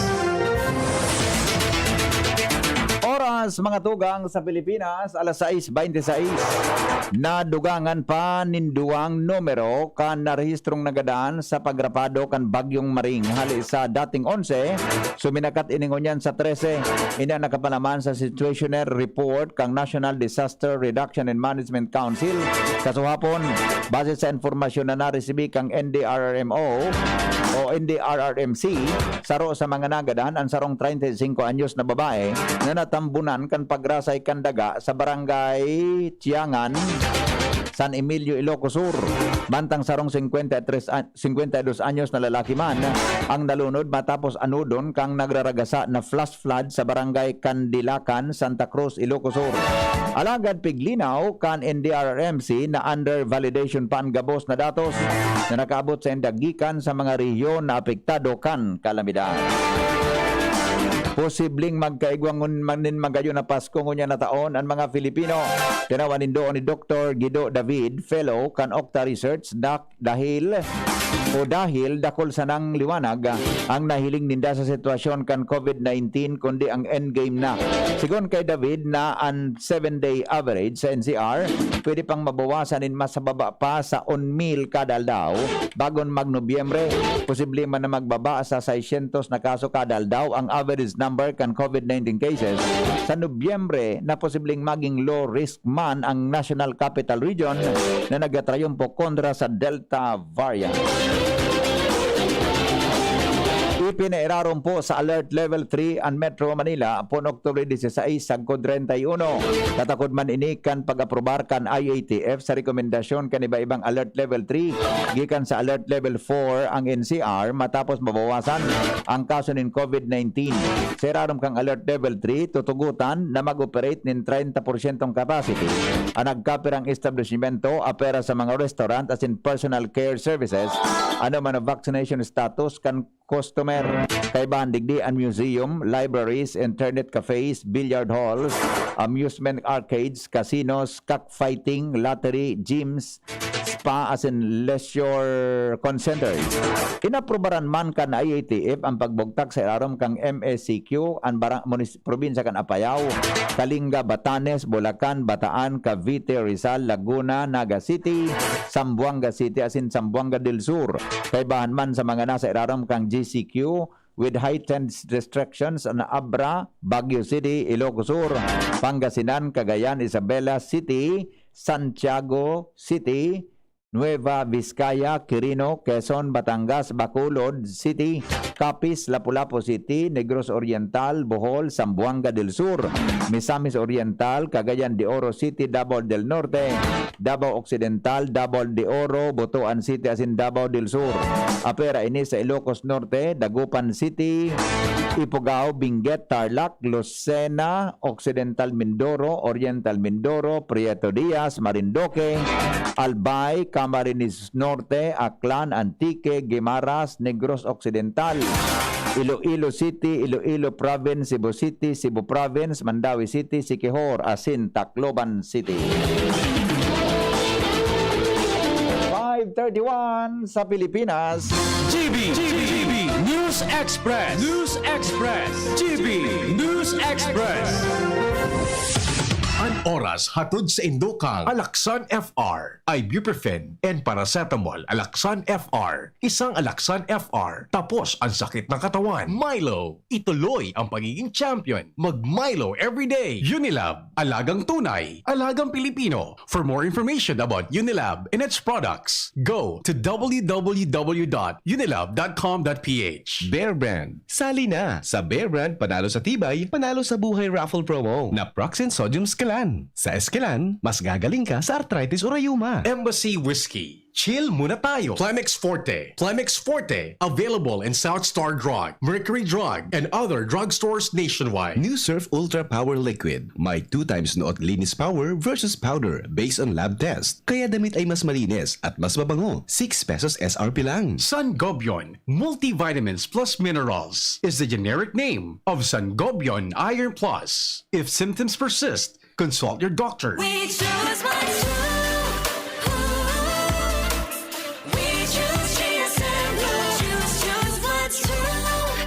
Oras mga tugang sa Pilipinas, alas 6:26. Nadugangan pa ninduang numero kan narehistrong nagadaan sa pagrapado kan Bagyong Maring. Hali sa dating 11, suminakat iningon yan sa 13. Ina nakapalaman sa Situational Report kang National Disaster Reduction and Management Council. Kasuhapon, base sa informasyon na naresibi kang NDRRMO o NDRRMC, saro sa mga nagadaan ang sarong 35 anyos na babae na natambunan kan pagrasay kan daga sa barangay Tiangan, San Emilio, Ilocos Sur. Bantang sarong 52 anyos na lalaki man ang nalunod matapos anudon kang nagraragasa na flash flood sa barangay Candilacan, Santa Cruz, Ilocos Sur. Alagad piglinaw kan NDRRMC na under validation pa ang gabos na datos na nakaabot sa indagikan sa mga rehiyon na apektado kan kalamidad. Posibleng magkaigwangon manin magayo na Pasko ngunya na taon ang mga Filipino. Tinawanin doon ni Dr. Guido David, fellow kan Okta Research, dahil dakol sa nang liwanag ang nahiling ninda sa sitwasyon kan COVID-19 kundi ang endgame na. Sigon kay David na ang 7-day average sa NCR pwede pang mabawasan in mas sa baba pa sa 1,000 kadaldaw bagon mag-Nobyembre. Posible man na magbaba sa 600 na kaso kadaldaw ang average number kan COVID-19 cases sa Nobyembre na posibleng maging low risk man ang National Capital Region na nagatrayumpo kontra sa Delta variant. Pilipina iraron po sa Alert Level 3 ang Metro Manila po Oktubre 16 sagkod 31. Tatakod man inikan pag-aprobar kan IATF sa rekomendasyon kan iba-ibang Alert Level 3 gikan sa Alert Level 4 ang NCR matapos mabawasan ang kaso ng COVID-19. Sa iraron kang Alert Level 3 tutugutan na mag-operate ng 30% capacity ang nagkapirang establishmento apera sa mga restaurant as in personal care services ano man ang vaccination status kan customer. Kaibahan digdi ang museum, libraries, internet cafes, billiard halls, amusement arcades, casinos, cockfighting, lottery, gyms, spa as in leisure concenters. Inaprobaran man kan IATF ang pagbugtak sa irarom kang MSCQ ang probinsya kan Apayao, Kalinga, Batanes, Bulacan, Bataan, Cavite, Rizal, Laguna, Naga City, Zamboanga City as in Zamboanga del Sur. Kaibahan man sa mga nasa irarom kang GCQ with heightened restrictions on Abra, Baguio City, Ilocos Sur, Pangasinan, Cagayan, Isabela City, Santiago City, Nueva Vizcaya, Quirino, Quezon, Batangas, Bacolod City, Capiz, Lapu-Lapu City, Negros Oriental, Bohol, Zamboanga del Sur, Misamis Oriental, Cagayan de Oro City, Davao del Norte, Davao Occidental, Davao de Oro, Butuan City as in Davao del Sur. Apera ini sa Ilocos Norte, Dagupan City, Ifugao, Benguet, Tarlac, Lucena, Occidental Mindoro, Oriental Mindoro, Prieto Diaz, Marindoque, Albay, Camarines Norte, Aklan, Antique, Guimaras, Negros Occidental, Iloilo City, Iloilo Province, Cebu City, Cebu Province, Mandawi City, Siquijor, Asin, Tacloban City. 5:31 sa Pilipinas. GB News Express. GB News Express. Ang oras hatod sa Indokang Alaksan FR, Ibuprofen and Paracetamol Alaksan FR. Isang Alaksan FR, tapos ang sakit ng katawan. Milo, ituloy ang pagiging champion. Mag-Milo everyday. Unilab, alagang tunay, alagang Pilipino. For more information about Unilab and its products, go to www.unilab.com.ph. Bear Brand. Sali na sa Bear Brand, panalo sa tibay, panalo sa buhay raffle promo na Proxen Sodium Eskelan. Sa Eskelan, mas gagaling ka sa arthritis o rayuma. Embassy Whiskey. Chill muna tayo. Plemex Forte. Plemex Forte. Available in South Star Drug, Mercury Drug, and other drugstores nationwide. New Surf Ultra Power Liquid. May 2 times noot linis power versus powder based on lab test. Kaya damit ay mas malinis at mas mabango. 6 pesos SRP lang. Sangobion Multivitamins Plus Minerals is the generic name of Sangobion Iron Plus. If symptoms persist, consult your doctor. We choose what's true. We choose GSM Blue. Choose what's true.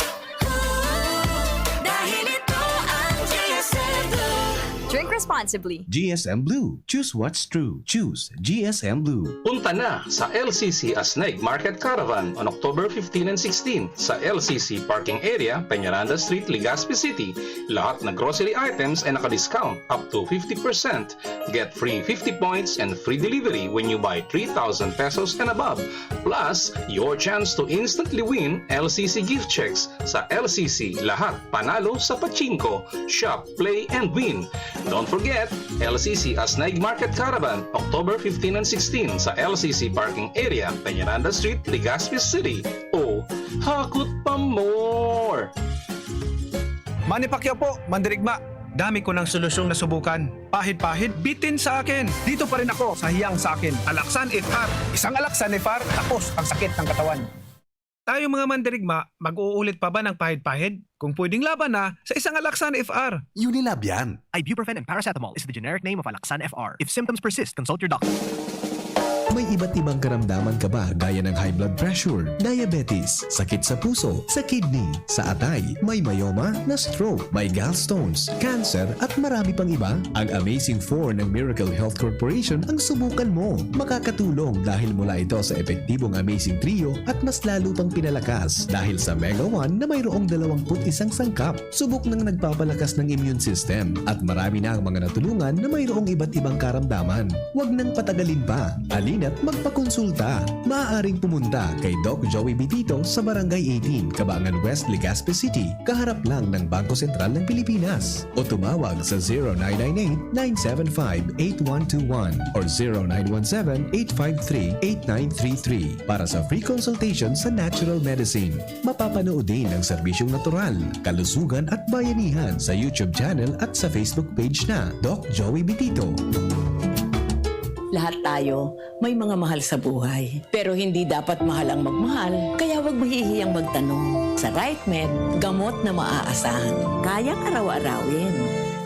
Dahil ito ang GSM Blue. Drink responsibly. GSM Blue. Choose what's true. Choose GSM Blue. Punta na sa LCC Asneg Market Caravan on October 15 and 16 sa LCC Parking Area, Peñaranda Street, Legazpi City. Lahat na grocery items ay naka-discount up to 50%. Get free 50 points and free delivery when you buy 3,000 pesos and above. Plus, your chance to instantly win LCC gift checks sa LCC. Lahat panalo sa pachinko. Shop, play, and win. Don't forget, LCC Asneg Market Caravan, October 15 and 16 sa LCC Parking Area, Peñaranda Street, Legazpi City. O, hakot pa more! Manny Pacquiao po, Mandirigma. Dami ko ng solusyong nasubukan. Pahid-pahid, bitin sa akin. Dito pa rin ako sa hiyang sa akin. Alaksan FR. Isang Alaksan FR, tapos ang sakit ng katawan. Tayo mga Mandirigma, mag-uulit pa ba ng pahid-pahid? Kung pwedeng laban na sa isang Alaksan FR. Unilab yan. Ibuprofen and paracetamol is the generic name of Alaksan FR. If symptoms persist, consult your doctor. May iba't ibang karamdaman ka ba gaya ng high blood pressure, diabetes, sakit sa puso, sa kidney, sa atay, may myoma, na stroke, may gallstones, cancer at marami pang iba? Ang Amazing 4 ng Miracle Health Corporation ang subukan mo. Makakatulong dahil mula ito sa epektibong Amazing Trio at mas lalo pang pinalakas dahil sa Mega 1 na mayroong 21 sangkap. Subok ng nagpapalakas ng immune system at marami na ang mga natulungan na mayroong iba't ibang karamdaman. Huwag nang patagalin pa. Alin at magpakonsulta. Maaaring pumunta kay Doc Joey Bitito sa Barangay 18, Cabangan West, Legazpi City, kaharap lang ng Bangko Sentral ng Pilipinas. O tumawag sa 0998-975-8121 or 0917-853-8933 para sa free consultation sa natural medicine. Mapapanood din ang serbisyong natural, kalusugan at bayanihan sa YouTube channel at sa Facebook page na Doc Joey Bitito. Lahat tayo may mga mahal sa buhay. Pero hindi dapat mahal ang magmahal, kaya huwag mahihiyang magtanong. Sa RightMed, gamot na maaasahan. Kayang araw-arawin.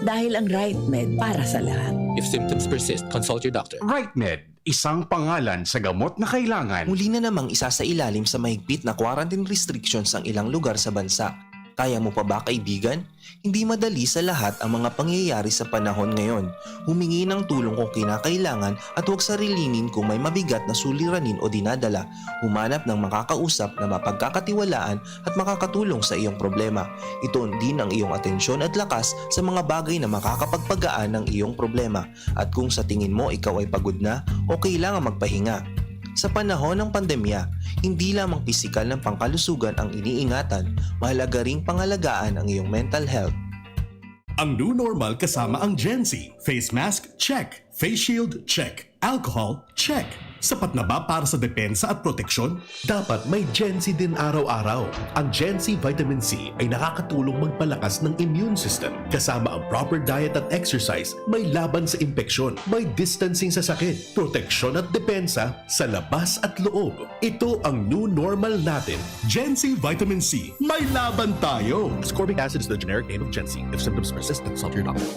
Dahil ang RightMed para sa lahat. If symptoms persist, consult your doctor. RightMed, isang pangalan sa gamot na kailangan. Muli na namang isa sa ilalim sa mahigpit na quarantine restrictions ang ilang lugar sa bansa. Kaya mo pa ba, kaibigan? Hindi madali sa lahat ang mga pangyayari sa panahon ngayon. Humingi ng tulong kung kinakailangan at huwag sarilinin kung may mabigat na suliranin o dinadala. Humanap ng makakausap na mapagkakatiwalaan at makakatulong sa iyong problema. Ituon din ang iyong atensyon at lakas sa mga bagay na makakapagpagaan ng iyong problema. At kung sa tingin mo ikaw ay pagod na o kailangan magpahinga. Sa panahon ng pandemya, hindi lamang pisikal ng pangkalusugan ang iniingatan, mahalaga ring pangalagaan ang iyong mental health. Ang new normal kasama ang Gen-Z. Face mask, check. Face shield, check. Alcohol, check. Sapat na ba para sa depensa at proteksyon? Dapat may Gen-Z din araw-araw. Ang Gen-Z Vitamin C ay nakakatulong magpalakas ng immune system. Kasama ang proper diet at exercise, may laban sa impeksyon, may distancing sa sakit, proteksyon at depensa sa labas at loob. Ito ang new normal natin. Gen-Z Vitamin C. May laban tayo! Ascorbic acid is the generic name of Gen-Z. If symptoms persist, consult your doctor.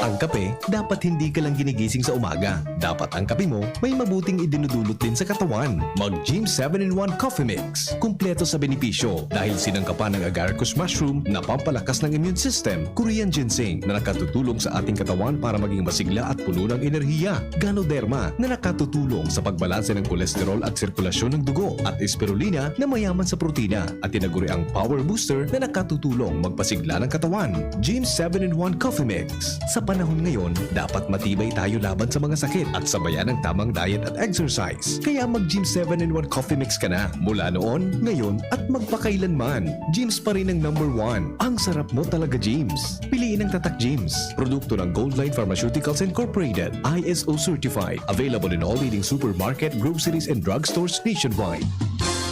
Ang kape, dapat hindi ka lang ginigising sa umaga. Dapat ang kape mo may mabuting idinudulot din sa katawan. Mag-Gym 7-in-1 Coffee Mix. Kumpleto sa benepisyo dahil sinangkapan ng agaricus mushroom na pampalakas ng immune system, Korean ginseng na nakatutulong sa ating katawan para maging masigla at puno ng enerhiya, Ganoderma na nakatutulong sa pagbalanse ng kolesterol at sirkulasyon ng dugo, at spirulina na mayaman sa protina at tinaguri ang Power Booster na nakatutulong magpasigla ng katawan. Gym 7-in-1 Coffee Mix. Sa panahon ngayon, dapat matibay tayo laban sa mga sakit at sabayan ng tamang diet at exercise. Kaya mag-Gym 7-in-1 Coffee Mix ka na mula noon, ngayon at magpakailanman. Gyms pa rin ang #1. Ang sarap mo talaga, Gyms. Piliin ang Tatak Gyms. Produkto ng Goldline Pharmaceuticals Incorporated. ISO certified. Available in all leading supermarket, groceries, and drugstores nationwide.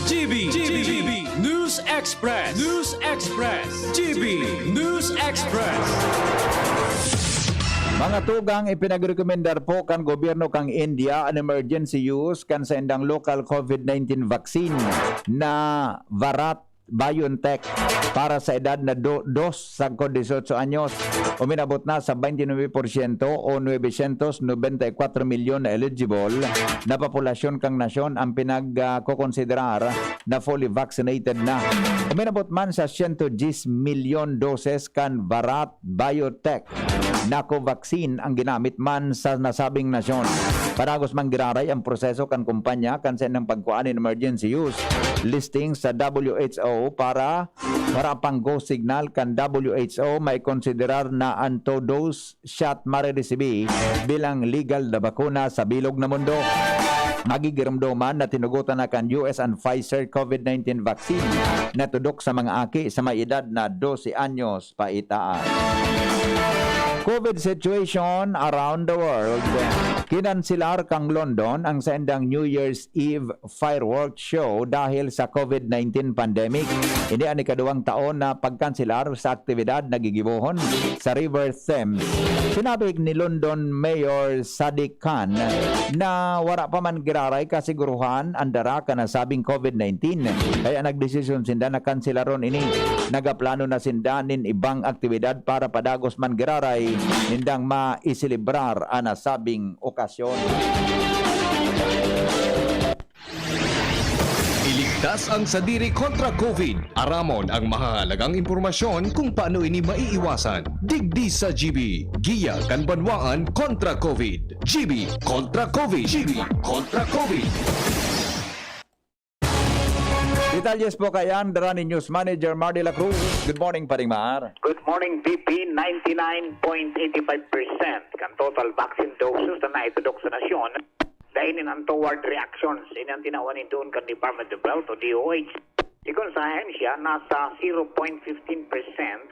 GB News Express. News Express. GB News Express. Mga tugang ipinagrekomendar po kan gobyerno kang India an emergency use kan sa indang local COVID-19 vaccine na Bharat BioNTech para sa edad na 2 sa 18 anyos. Uminabot na sa 29% o 994 milyon na eligible na populasyon kang nasyon ang pinagkukonsiderar na fully vaccinated na. Uminabot man sa 110 milyon doses kan Bharat BioNTech na vaccine ang ginamit man sa nasabing nasyon. Paragos man giraray ang proseso kan kumpanya kan sa ng pagkuan in emergency use listing sa WHO para pang go signal kan WHO may konsiderar na ang dose shot mariresibi bilang legal na bakuna sa bilog na mundo. Magigiramdoman na tinugutan na kan US and Pfizer COVID-19 vaccine na tudok sa mga aki sa may edad na 12 anyos pa itaas. COVID situation around the world. Kinansilar kang London ang sa endang New Year's Eve fireworks show dahil sa COVID-19 pandemic. Hindi ani kaduwang taon na pagkansilar sa aktibidad na gigibohon sa River Thames. Sinabi ni London Mayor Sadiq Khan na wala pa man giraray kasiguruhan andara ka na sabing COVID-19. Kaya nagdesisyon sinda na kansilaron ini. Nagaplano na sinda nin ibang aktibidad para padagos man giraray nindang maisilibrar ang nasabing okasyon. Iligtas ang sadiri kontra COVID. Aramon ang mahalagang impormasyon kung paano ini maiiwasan. Digdi sa GB. Giya kan banwaan kontra COVID. GB kontra COVID. GB kontra COVID. Detalyes po kayan, dara ni News Manager Mar de la Cruz. Good morning, Paring Mar. Good morning, VP. 99.85% kan total vaccine doses na naitudok sa nasyon dainin ang toward reactions. Ini ang tinawanin doon kan Department of Health o DOH. Ikon sa ahensya, nasa 0.15%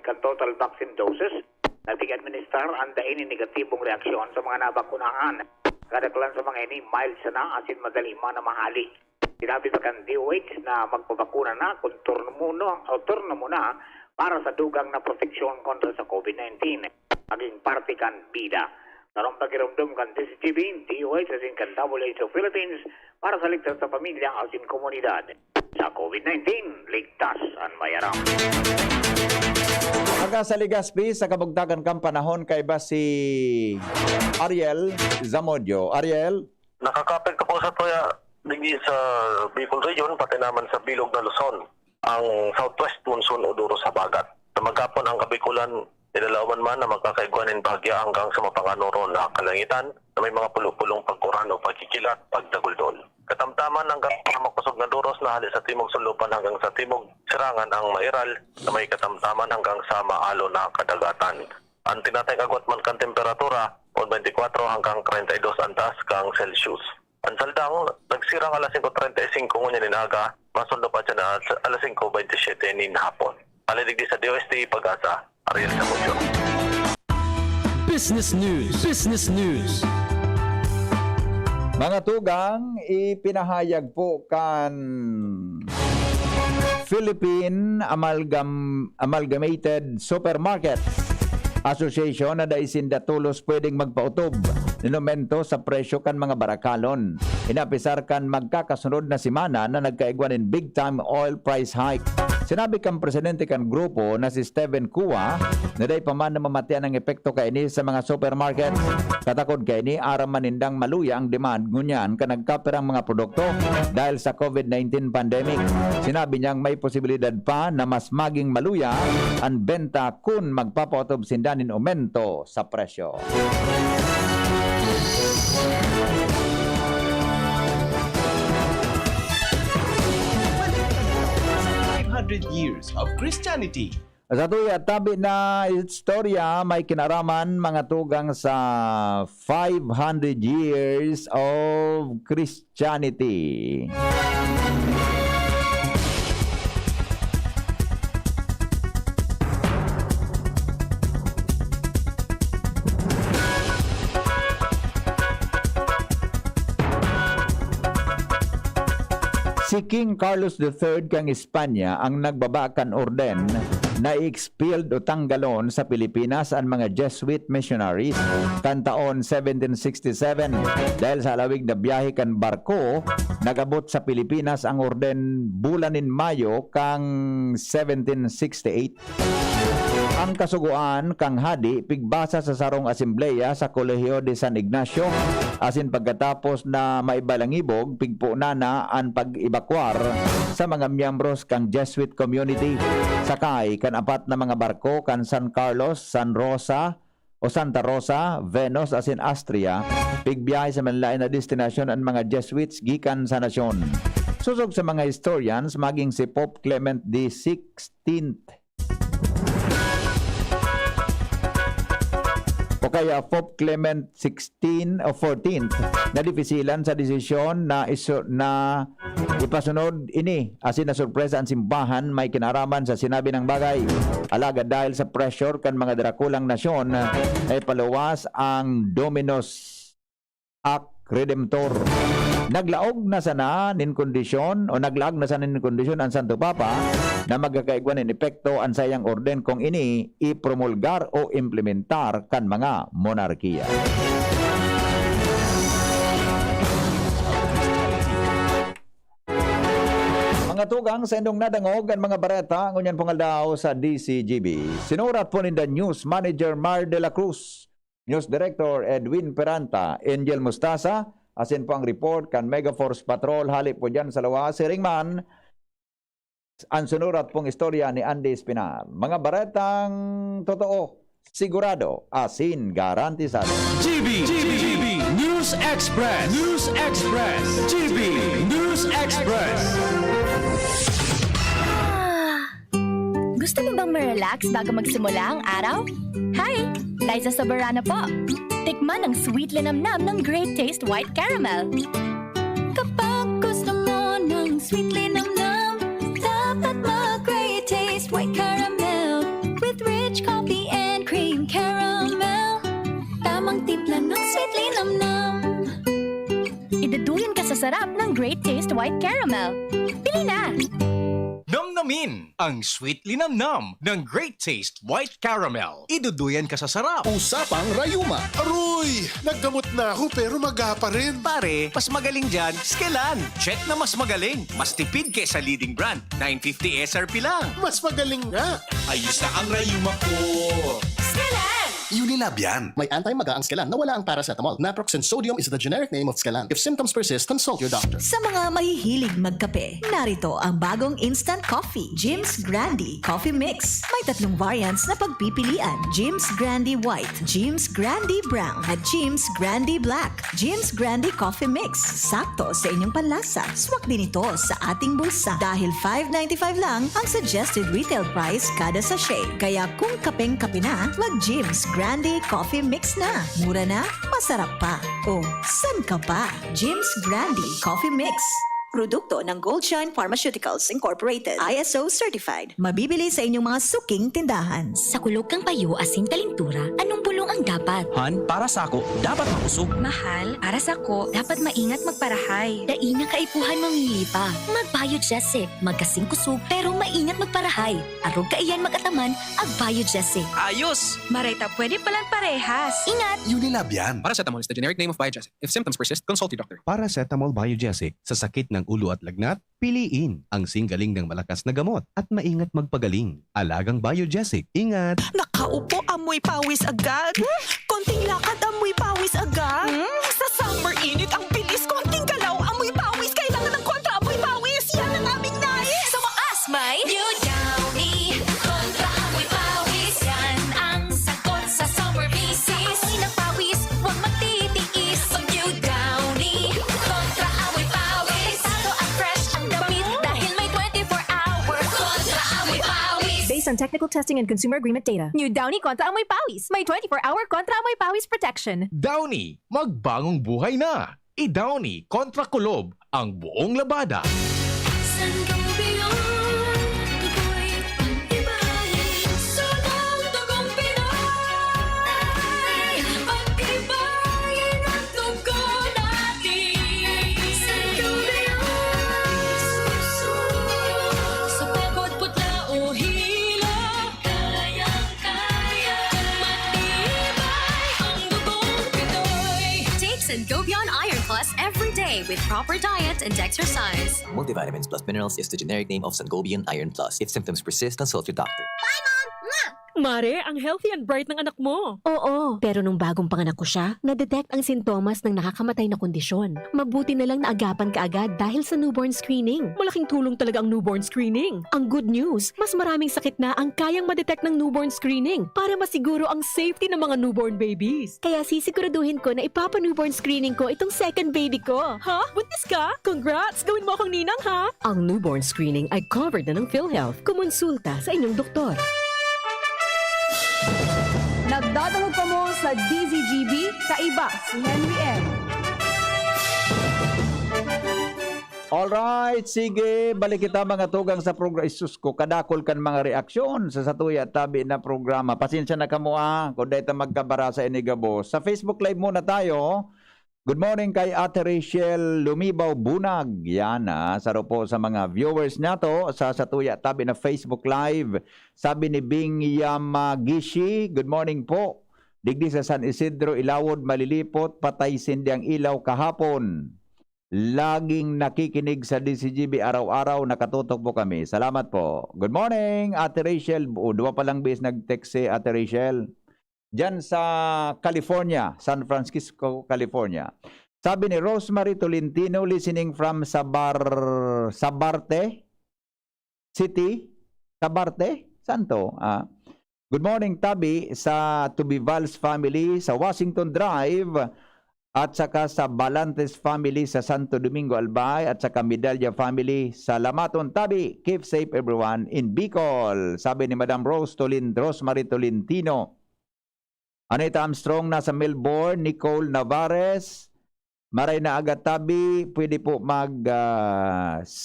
kan total vaccine doses na tig-administer ang dainin negatibong reaksyon sa mga nabakunahan. Kadaklan sa mga ini, mild sana asin madali man na mahali. Sinabi pa kan DOH na magpabakuna na kung turno muna para sa dugang na proteksyon kontra sa COVID-19. Maging parte kan bida. Narong pagirumdum kan DCGB, DOH asin kan WHO Philippines para sa ligtas sa pamilya asin komunidad. Sa COVID-19, ligtas ang mayaram. Aga sa Legazpi, sa kabugtagan kang panahon kay ba si Ariel Zamudio. Ariel? Nakakapekto po sa tuya digdi sa Bicol Region, pati naman sa Bilog na Luzon, ang southwest monsoon o duro sa bagat. Sa magkapon ang Kabikulan, nilalawan man na magkakaiguanin bahagya hanggang sa mapanganoro na kalangitan na may mga pulupulong pagkuran o pagkikilat, pagdaguldol. Katamtaman hanggang makusog na duros na halis sa timog sulupan hanggang sa timog sirangan ang mairal na may katamtaman hanggang sa maalo na kadagatan. Ang tinatay kagwat man kang temperatura, 24 hanggang 32 ang taas kang Celsius. Ang saldang, nagsirang alas 5.35 ngunyan ninaga, masundo pa siya na alas 5.27 nin hapon. Alidigdi sa DOST, Pag-asa, Ariel Zamudio. Business News. Business News. Mga tugang, ipinahayag po kan Philippine Amalgamated Supermarket Association na daisin datulos pwedeng magpautob ninumento sa presyo kan mga barakalon. Inapisar kan magkakasunod na simana na nagkaigwanin big time oil price hike. Sinabi kang presidente kan grupo na si Steven Kua na day pa man na mamatian ang epekto kaini sa mga supermarket. Katakod kaini aram manindang maluya ang demand ngunyan ka nagkaperang mga produkto dahil sa COVID-19 pandemic. Sinabi niyang may posibilidad pa na mas maging maluya ang benta kung magpapautob sindanin aumento sa presyo. 500 years of Christianity. Sa tuya, tabi na istorya may kinaraman mga tugang sa 500 years of Christianity. Si King Carlos III kang Espanya ang nagbabakan orden na i-expelled o tanggalon sa Pilipinas ang mga Jesuit missionaries kan taon 1767. Dahil sa alawig na biyahe kan barko, nagabot sa Pilipinas ang orden bulanin Mayo kang 1768. Ang kasuguan kang hadi pigbasa sa sarong asembleya sa Kolehiyo de San Ignacio asin pagkatapos na maibalangibog pigpuna na ang pag-evacuar sa mga miyembros kang Jesuit community. Sakay kan apat na mga barko kan San Carlos, San Rosa o Santa Rosa, Venus asin Astria pigbiyahe sa manlain na destinasyon ang mga Jesuits gikan sa nasyon. Susog sa mga historians maging si Pope Clement XVI o kaya Pope Clement 16 o 14th na dipisilan sa desisyon na ipasunod ini asin na sorpresa ang simbahan may kinaraman sa sinabi ng bagay. Alaga dahil sa pressure kan mga darakulang nasyon ay paluwas ang Dominus Ac Redemptor. Naglaog na sana nin kondisyon o naglaag na sana nin kondisyon ang Santo Papa na magkakaigwan in epekto ang sayang orden kung ini ipromulgar o implementar kan mga monarkiya. Mga tugang sa indong nadangog ang mga bareta ngunyan pungaldaw sa DCGB. Sinurat po ni the News Manager Mar de la Cruz, News Director Edwin Peranta, Angel Mustasa, asin po ang report kan Megaforce Patrol hali po dyan sa lawa si Ringman. Ang sinurat pong istorya ni Andy Espinal. Mga baretang totoo, sigurado, asin garantisado. GB News Express. News Express. GB News Express. Gusto mo bang ma-relax bago magsimula ang araw? Hi! Liza Soberano po. Tikman ang sweet linamnam ng Great Taste White Caramel. Kapag gusto mo ng sweet linamnam, dapat mag-Great Taste White Caramel with rich coffee and cream caramel. Tamang timpla ng sweet linamnam. Idaduyan ka sa sarap ng Great Taste White Caramel. Pili na! Namnamin ang sweet linamnam ng Great Taste White Caramel. Iduduyan ka sa sarap. Usapang Rayuma. Aroy! Naggamot na ako pero maga pa rin. Pare, mas magaling dyan, Skelan. Check na mas magaling. Mas tipid kesa leading brand. 950 SRP lang. Mas magaling nga. Ayos na ang Rayuma ko. Skelan! Unilab yan. May anti-maga ang Skelan na wala ang paracetamol. Naproxen sodium is the generic name of Skelan. If symptoms persist, consult your doctor. Sa mga mahihilig magkape, narito ang bagong instant coffee, Jim's Grandi Coffee Mix. May 3 variants na pagpipilian: Jim's Grandi White, Jim's Grandi Brown, at Jim's Grandi Black. Jim's Grandi Coffee Mix, sakto sa inyong panlasa. Swak din ito sa ating bulsa dahil $5.95 lang ang suggested retail price kada sachet. Kaya kung kapeng-kape na, wag Jim's Grandi Coffee Mix na. Mura na, masarap pa. O, san ka pa? Jim's Grandi Coffee Mix. Produkto ng Goldshine Pharmaceuticals Incorporated. ISO certified. Mabibili sa inyong mga suking tindahan. Sa kulog kang payo asin kalintura, anong bulong ang dapat? Han, para sa ako, dapat makusog. Mahal, para sa ko, dapat maingat magparahay. Daing kaipuhan mamili pa. Mag-Biogesic, magkasing kusog, pero maingat magparahay. Arog kaiyan mag-ataman, ag-Biogesic. Ayos! Marita, pwede palang parehas. Ingat! Unilab yan. Paracetamol is the generic name of Biogesic. If symptoms persist, consult your doctor. Paracetamol Biogesic sa sakit ng ulo at lagnat, piliin ang singgaling ng malakas na gamot at maingat magpagaling. Alagang Biogesic. Ingat! Nakaupo, amoy pawis agad. Konting lakad, amoy pawis agad. Sa summer init, ang bilis, konting galaw, amoy pawis. Kailangan ng kontra amoy pawis. Yan ang aming nais. Sa wakas, may New Downy kontra amoy pawis. Yan ang sagot sa summer bisis. Amoy ng pawis, huwag magtitiis. Pag New Downy kontra amoy pawis. Delikado at fresh ang damit dahil may 24-hour kontra amoy pawis. Based on technical testing and consumer agreement data, New Downy Kontra Amoy Pawis. May 24-hour Kontra Amoy Pawis protection. Downy, magbagong buhay na. I-Downy kontra kulob ang buong labada. San Campeon, tukoy pag-ibahin. Sunod tugong Pinoy, pag-ibahin ang tugo natin. San Campeon, sa pagod putla o hila, kayang-kaya, matibay ang dugong Pinoy. Take Sangobion Iron Plus every day with proper diet and exercise. Multivitamins plus minerals is the generic name of Sangobion Iron Plus. If symptoms persist, consult your doctor. Mare, ang healthy and bright ng anak mo. Oo, pero nung bagong panganak ko siya, na-detect ang sintomas ng nakakamatay na kondisyon. Mabuti na lang naagapan ka agad dahil sa newborn screening. Malaking tulong talaga ang newborn screening. Ang good news, mas maraming sakit na ang kayang ma-detect ng newborn screening para masiguro ang safety ng mga newborn babies. Kaya sisiguraduhin ko na ipapa-newborn screening ko itong second baby ko. Ha? Buntis ka? Congrats! Gawin mo akong ninang, ha? Ang newborn screening ay covered na ng PhilHealth. Kumonsulta sa inyong doktor. Nagdadalog pa mo sa DZGB, kaiba si Henry M. Alright, sige, balik kita mga tugang sa programa. Isus ko, kadakol kan mga reaksyon sa satuya tabi na programa. Pasensya na kamo kung dahil magkabara sa inigabo. Sa Facebook Live muna tayo. Good morning kay Ate Rachel Lumibaw Bunag. Yan saro po sa mga viewers nato sa satuya tabi na Facebook Live. Sabi ni Bing Yamagishi, good morning po. Digdi sa San Isidro, Ilawod, malilipot, patay sindi ang ilaw kahapon. Laging nakikinig sa DCGB araw-araw, nakatutok po kami. Salamat po. Good morning, Ate Rachel. Dua pa lang bis nag-text si Ate Rachel. Diyan sa California, San Francisco, California. Sabi ni Rosemary Tolentino, listening from Sabarte City. Sabarte? Santo. Good morning, Tabi, sa Tubivals family sa Washington Drive at saka sa Balantes family sa Santo Domingo Albay at saka Medalya family sa Lamaton, Tabi. Keep safe everyone in Bicol. Sabi ni Madam Rosemary Tolentino. Anita Armstrong nasa Melbourne, Nicole Navarez, Maray na Agatabi, pwede po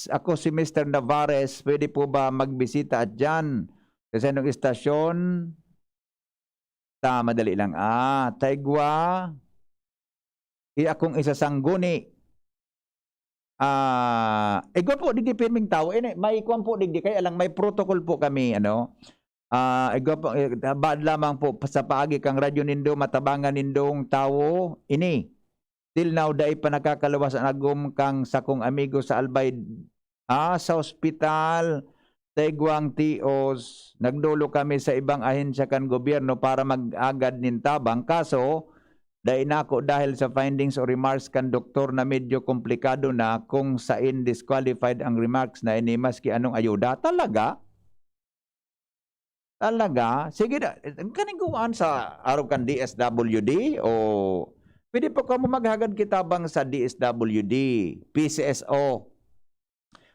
ako si Mr. Navarez, pwede po ba magbisita at dyan? Kasi nung istasyon, madali lang. Taigwa, akong isasangguni. Igwa po, digdi pirming tao. May ikuan po, digdi. Kaya lang, may protocol po kami, igwa po, bad lamang po sa paagi kang radyo nindo, matabangan nindong tao, ini. Till now, dahil pa nakakalawas ang agum kang sakong amigo sa Albay, sa ospital, Tegwang Tios, nagdulo kami sa ibang ahensya kan gobyerno para mag-agad nintabang. Kaso, dahil sa findings o remarks kan doktor na medyo komplikado na kung saan disqualified ang remarks na ini maski anong ayuda. Talaga? Sige na, kaning kumaan sa araw kan DSWD o pwede po ka mo maghagad kitabang sa DSWD, PCSO.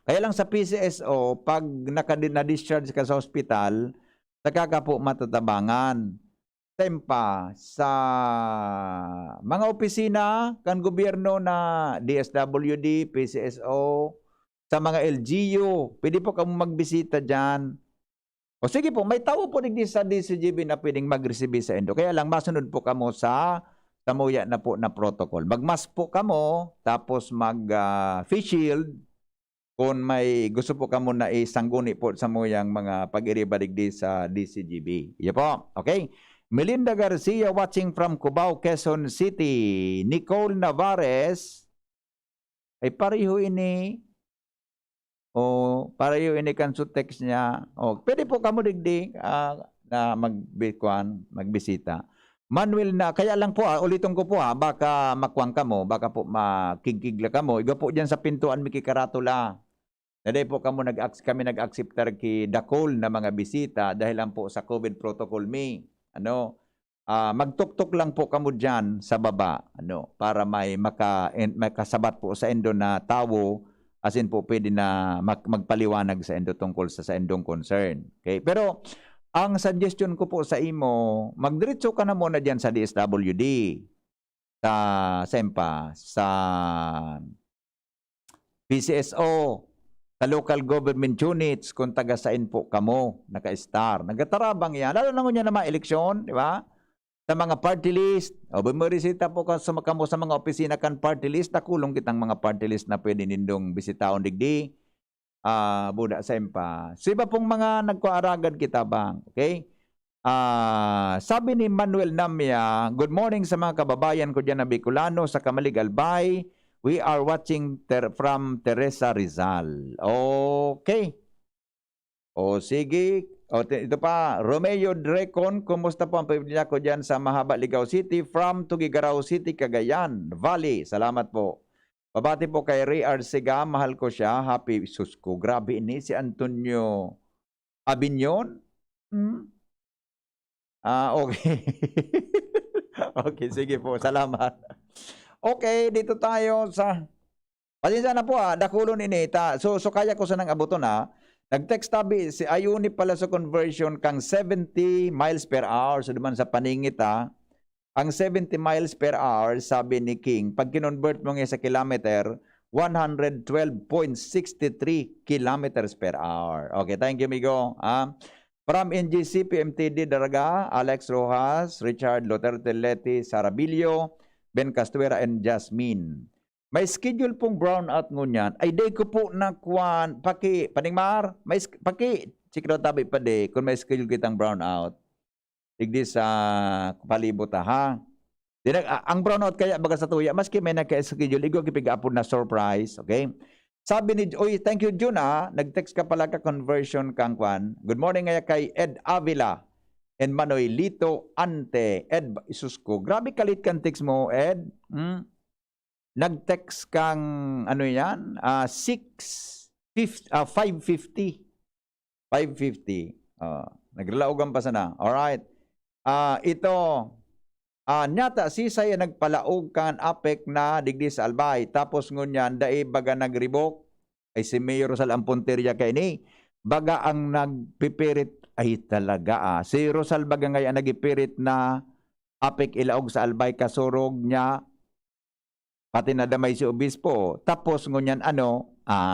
Kaya lang sa PCSO, pag na-discharge ka sa hospital, saka ka po matatabangan. Tempa, sa mga opisina, kan gobyerno na DSWD, PCSO, sa mga LGU, pwede po ka mo magbisita dyan. O sige po, may tao po sa DCGB na pwedeng mag-receive sa endo. Kaya lang, masunod po ka mo sa tamuya na po na protocol. Mag-mask po kamo, tapos mag-face shield. Kung may gusto po kamo na isangguni po sa muyang mga pag-iribaligdi sa DCGB. Iya po, okay? Melinda Garcia watching from Cubao, Quezon City. Nicole Navarez, ay pareho ini. Pareho ini kan sa text niya. Pwede po kamo digdi na magbisita. Manuel na, kaya lang po ulitin ko po baka makwang ka mo, baka po makigigla ka mo. Iga po dyan sa pintuan mikikaratula. Naday po kami nag-acceptar ki Dakol na mga bisita dahil lang po sa COVID protocol magtuktok lang po kamo dyan sa baba, para may makasabat po sa endo na tao, asin po pwede na magpaliwanag sa endo tungkol sa endong concern. Okay? Pero, ang suggestion ko po sa imo, magdiretso ka na muna dyan sa DSWD, sa SEMPA, sa PCSO, sa local government units, kung taga-sain po kamo, naka-star. Nagatarabang yan. Lalo na niya na mga eleksyon, di ba? Sa mga party list, bumirisita po ka kamo sa mga opisina kan party list, nakulong kitang mga party list na pwede nindong bisitaon digdi. Buda sa empa. So iba pong mga nagkuaragad kita bang, okay? Sabi ni Manuel Namia, good morning sa mga kababayan ko dyan na Bicolano sa Kamalig Albay. We are watching from Teresa Rizal. Okay. Sige. Ito pa, Romeo Drecon, kumusta po ang pamilya ko dyan sa Mahaba, Ligao City from Tugigaraw City, Cagayan Valley. Salamat po. Babati po kay Ray Arcega, mahal ko siya. Happy Susko. Grabe ini si Antonio Abinyon. Okay. Okay, sige po. Salamat. Okay, dito tayo sa... Pasensya na po dakulon ini. So kaya ko sa nang abuton Nag-text tabi, si Ayuni pala sa conversion kang 70 miles per hour. So duman sa paningit ang 70 miles per hour, sabi ni King, pag kinonvert mo nga sa kilometer, 112.63 kilometers per hour. Okay, thank you, Migo. From NGC, PMTD, Daraga, Alex Rojas, Richard Loterte Leti, Sarabillo, Ben Castuera, and Jasmine. May schedule pong brownout ngunyan. Ay, day ko po na kuwan, paningmar, may sikro tabi pa day, kung may schedule kitang brownout. Digdi sa palibot ang brownout kaya baga sa tuya, maski may naka-schedule, igo kipig-apod na surprise, okay? Sabi ni, thank you Jun nag-text ka pala ka conversion kang kwan. Good morning nga kay Ed Avila and Manoy Lito Ante. Ed, isus ko, grabe kalit kang text mo, Ed. Nag-text kang, 550. 550. Naglaugan pa sana. Alright. Ito, nyata si saya nagpalaog kan apek na digdi sa Albay. Tapos ngunyan, dai baga nagribok, ay si Mayor Rosal Amponteria kay ni, baga ang nagpipirit, ay talaga Si Rosal baga ngayon nagipirit na apik ilaog sa albay kasurog niya, pati nadamay si obispo. Tapos ngunyan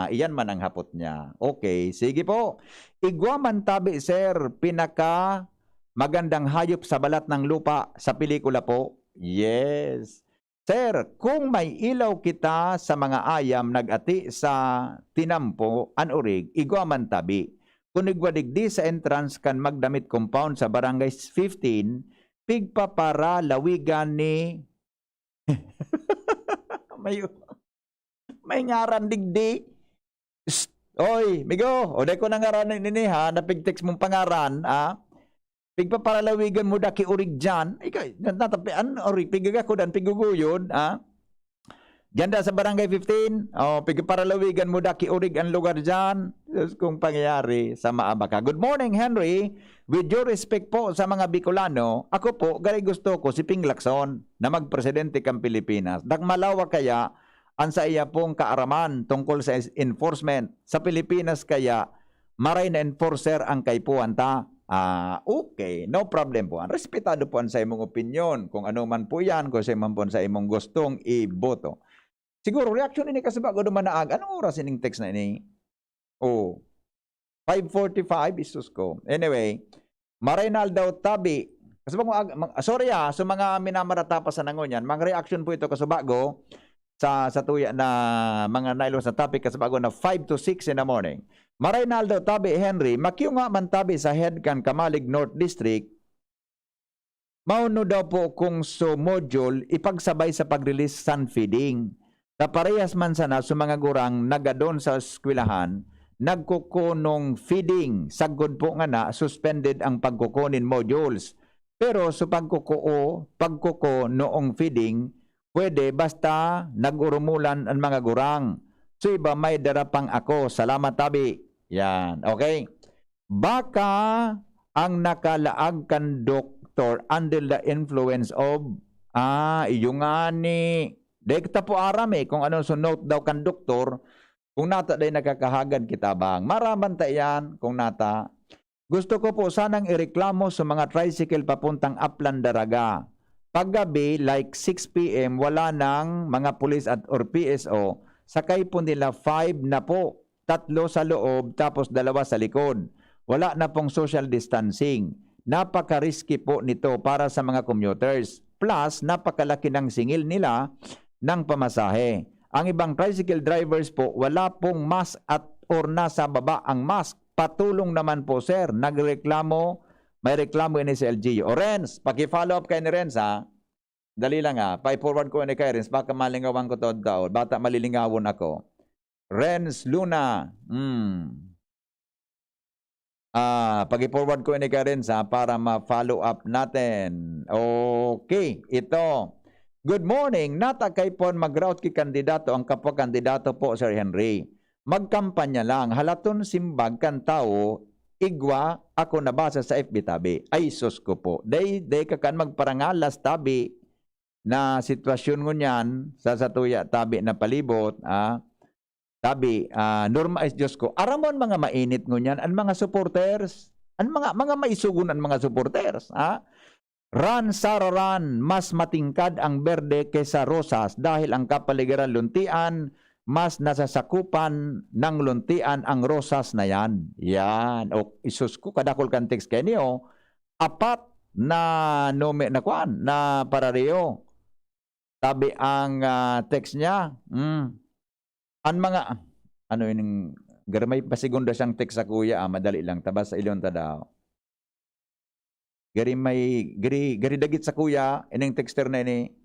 iyan man ang hapot niya. Okay, sige po. Iguaman tabi, sir, pinaka magandang hayop sa balat ng lupa sa pelikula po. Yes. Sir, kung may ilaw kita sa mga ayam nag-ati sa tinampo, anurig, iguaman tabi. Kung igwadigdi sa entrance kan magdamit compound sa barangay 15, pigpa para lawigan ni... may ngaran digdi. Oy, migo, o de ko na ngaran nini ha, napig-text mong pangaran, ha? Pigpa para lawigan mo daki urig dyan. Ikaw, natapian, orig, pigaga ko dan, piguguyon, ha? Ganda sa barangay 15, pigpa para lawigan mo daki urig ang lugar dyan. Diyos kong pangyayari sa maabaka. Good morning, Henry. With due respect po sa mga Bicolano, ako po, gari gusto ko si Ping Lacson na magpresidente kang Pilipinas. Dagmalawa kaya ang sa iya pong kaaraman tungkol sa enforcement. Sa Pilipinas kaya, maray na enforcer ang kaipuan ta. Okay, no problem po. Respetado po sa imong opinion. Kung ano man po yan, kung sa man po sa imong gustong iboto. Siguro, reaction ini kasi bago naman naag. Anong oras ining text na ini? 5:45, isus ko. Anyway, Marinal daw tabi. Kasi sorry sa mga minamarata pa sa nangon yan. Mga reaction po ito kasi bago sa tuya na mga nailong sa topic kasi bago na 5 to 6 in the morning. Marinaldo tabi, Henry, makiyo nga man tabi sa head kan Kamalig North District, mauno daw po kung so module ipagsabay sa pag-release sun feeding. Sa parehas man sana sa mga gurang nagadon sa eskwelahan, nagkukunong feeding. Sagod po nga na, suspended ang pagkukunin modules. Pero sa pagkuko noong feeding, pwede basta nag-urumulan ang mga gurang. So iba may darapang ako. Salamat tabi. Yan. Okay. Baka ang nakalaag kan doktor under the influence of iyo nga ni. Dekta po arami kung ano so note daw kan doktor kung nata day nakakahagad kita bang. Maraman ta yan kung nata. Gusto ko po sanang ireklamo sa mga tricycle papuntang Upland Daraga. Paggabi, like 6 p.m., wala nang mga pulis at or PSO. Sakay po nila 5 na po. 3 sa loob, tapos 2 sa likod. Wala na pong social distancing. Napaka-risky po nito para sa mga commuters. Plus, napakalaki ng singil nila ng pamasahe. Ang ibang tricycle drivers po, wala pong mask at or nasa baba ang mask. Patulong naman po, sir. Nagreklamo. May reklamo ini sa LGU. O Renz, paki-follow up kay ni Renz ha. Dali lang ha. Pa-forward ko ni kay Renz. Baka malingawan ko to daw. Bata malilingawon ako. Renz Luna. Paki-forward ko ni kay Renz ha para ma-follow up natin. Okay. Ito. Good morning. Nata kay pon mag-route ki kandidato. Ang kapwa kandidato po, Sir Henry. Magkampanya lang. Halaton simbag kan tao. Igwa, ako nabasa sa FB tabi. Ay, sus ko po. Day kakan magparangalas tabi na sitwasyon ngunyan sa satuya tabi na palibot. Tabi, norma is Diyos ko. Aramon mga mainit ngunyan ang mga supporters. Ang mga maisugun ang mga supporters. Ran sararan, mas matingkad ang berde kaysa rosas dahil ang kapaligiran luntian mas nasasakupan ng luntian ang rosas na yan. Yan. O isus ko, kadakol kan text kayo niyo, 4 na nome na kuan, na parareo. Tabi ang text niya. Ang mga, ano yun, may pasigunda siyang text sa kuya, madali lang, tabas sa ilyon ta daw. Gari dagit sa kuya, ining texter na ini,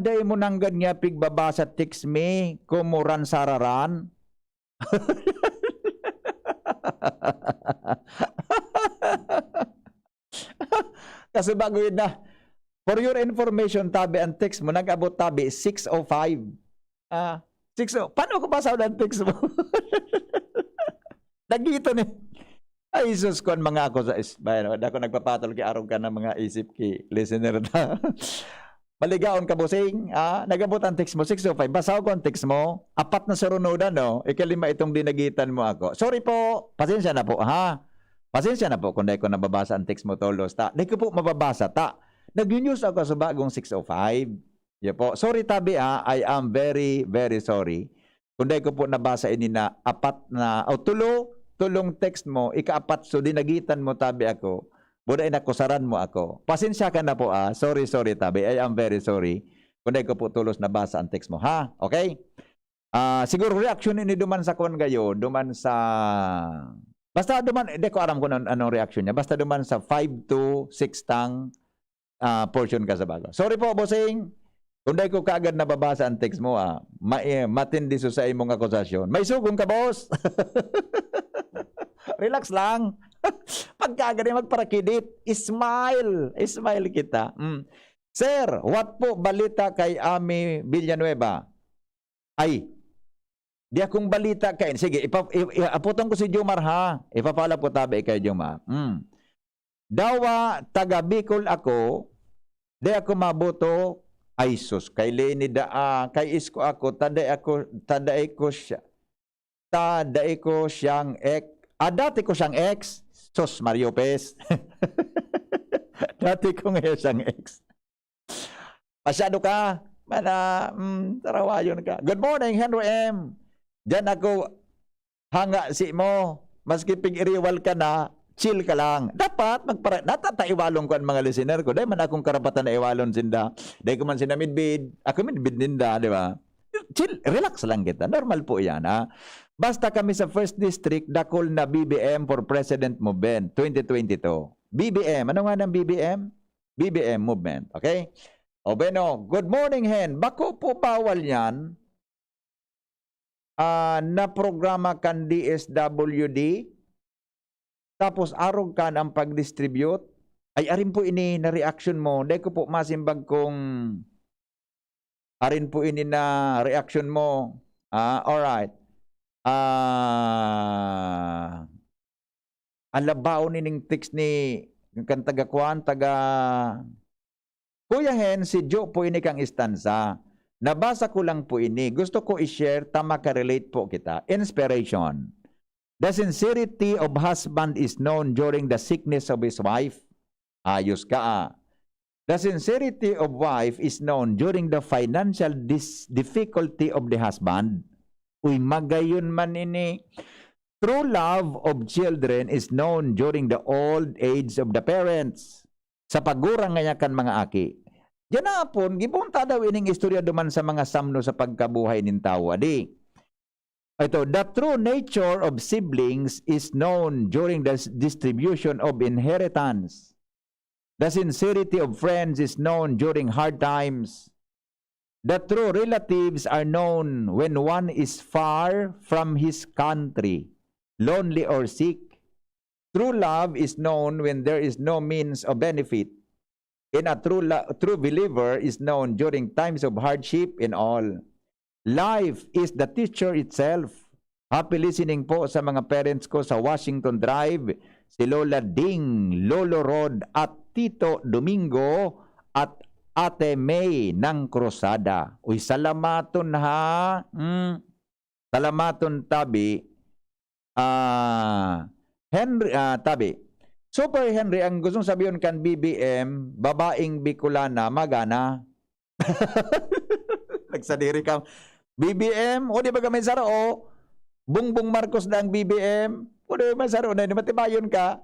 day mo nanggad nga pigbabasa text me, kumuran sararan. Kasi bago yun na. For your information, tabi, ang text mo, nag-abot tabi, 6:05. Paano ko basa ang text mo? Nagito ni. Ay, Jesus ko, mga ako sa isbayan. Ako nagpapatol kay araw ka ng mga isip ki listener na. Maligaon ka, busing. Nagabot ang text mo, 6:05. Basaw ko ang text mo. 4 na sarunodan, no? Ikalima itong dinagitan mo ako. Sorry po. Pasensya na po, ha? Pasensya na po kung dahil ko nababasa ang text mo, tolos. Dahil ko po mababasa, Nag-news ako sa bagong 605. Yeah po. Sorry tabi I am very, very sorry. Kung dahil ko po nabasa ini na tulong text mo, ikaapat, so dinagitan mo tabi ako. Buday na kusaran mo ako. Pasensya ka na po Sorry tabi. I am very sorry. Kung dahil ko po tulos nabasa ang text mo. Ha? Okay? Siguro reaction ini duman sa kon gayo, duman sa basta duman, hindi ko alam kung anong reaction niya. Basta duman sa 5 to 6 tang portion ka sa bago. Sorry po, bossing. Kung dahil ko kaagad nababasa ang text mo, matindi so sa imong akusasyon. May sugong ka, boss. Relax lang. Pag kaagad ay magparakidit, smile. Smile kita. Sir, what po balita kay Ami Villanueva? Ay, di akong balita kay... Sige, aputong ko si Jomar ha. Ipapala po tabi kay Jomar. Dawa, taga Bicol ako, di ako mabuto, ay sus, kay Leni kay Isko ako, taday ko siyang dati ko siyang ex, sus, Mario Pes. Dati ko ngayon siyang ex. Masyado ka, tarawayon ka. Good morning, Henry M. Diyan ako, hanga si mo, maski pig-iriwal ka na, chill ka lang. Dapat natataiwalong ko ang mga listener ko. Dahil man akong karapatan na iwalon sinda. Dahil ko man sina midbid. Ako midbid ninda, di ba? Chill, relax lang kita. Normal po yan, Basta kami sa 1st District, dakol na BBM for President Movement 2022. BBM. Ano nga ng BBM? BBM Movement. Okay? O Beno, good morning, Hen. Bako po bawal yan na programa kan DSWD tapos arog kan ang pag-distribute, ay arin po ini na reaction mo. Dahil ko po masimbag kung arin po ini na reaction mo. Alright. Alabaw nining text ni kan taga-kuan, Kuya Hen, si Joe po ini kang istansa. Nabasa ko lang po ini. Gusto ko i-share, tama ka-relate po kita. Inspiration. The sincerity of husband is known during the sickness of his wife. Ayos ka. The sincerity of wife is known during the financial difficulty of the husband. Uy, magayon man ini. True love of children is known during the old age of the parents. Sa pagurang nga kan mga aki. Diyan na pon, gipunta daw ining istorya duman sa mga samno sa pagkabuhay nin tao. Adi. Ito, the true nature of siblings is known during the distribution of inheritance. The sincerity of friends is known during hard times. The true relatives are known when one is far from his country, lonely or sick. True love is known when there is no means of benefit. And a true believer is known during times of hardship in all. Life is the teacher itself. Happy listening po sa mga parents ko sa Washington Drive, si Lola Ding, Lolo Rod at Tito Domingo at Ate May ng Cruzada. Uy, salamaton ha. Salamaton tabi. Henry, tabi. Super Henry, ang gustong sabihin kan BBM, babaeng Bicolana, magana. Nagsadiri ka. BBM, o di ba kami saro, Bongbong Marcos na ang BBM, o di ba saro, na matibayon ka,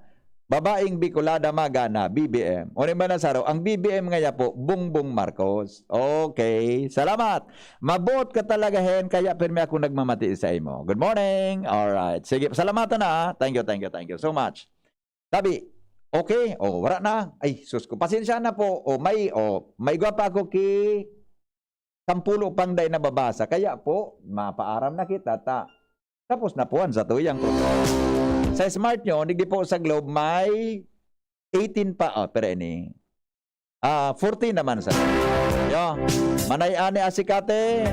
babaeng Bicolana, magana, BBM. O di ba na saro, ang BBM ngaya po, Bongbong Marcos. Okay, salamat. Mabot ka talaga, Hen, kaya pirmi ako nagmamati sa imo. Good morning. Alright, sige, salamatan na. Thank you so much. Sabi, okay, wala na. Ay, sus ko, pasensya na po. May gwapa ako ki 10 pang day na babasa. Kaya po, mapaaram na kita. Tapos na po ang sa tuyang protocol. Sa smart nyo, hindi po sa Globe, may 18 pa. Pero ini. 14 naman sa. Yo, Manay-ani Asikate.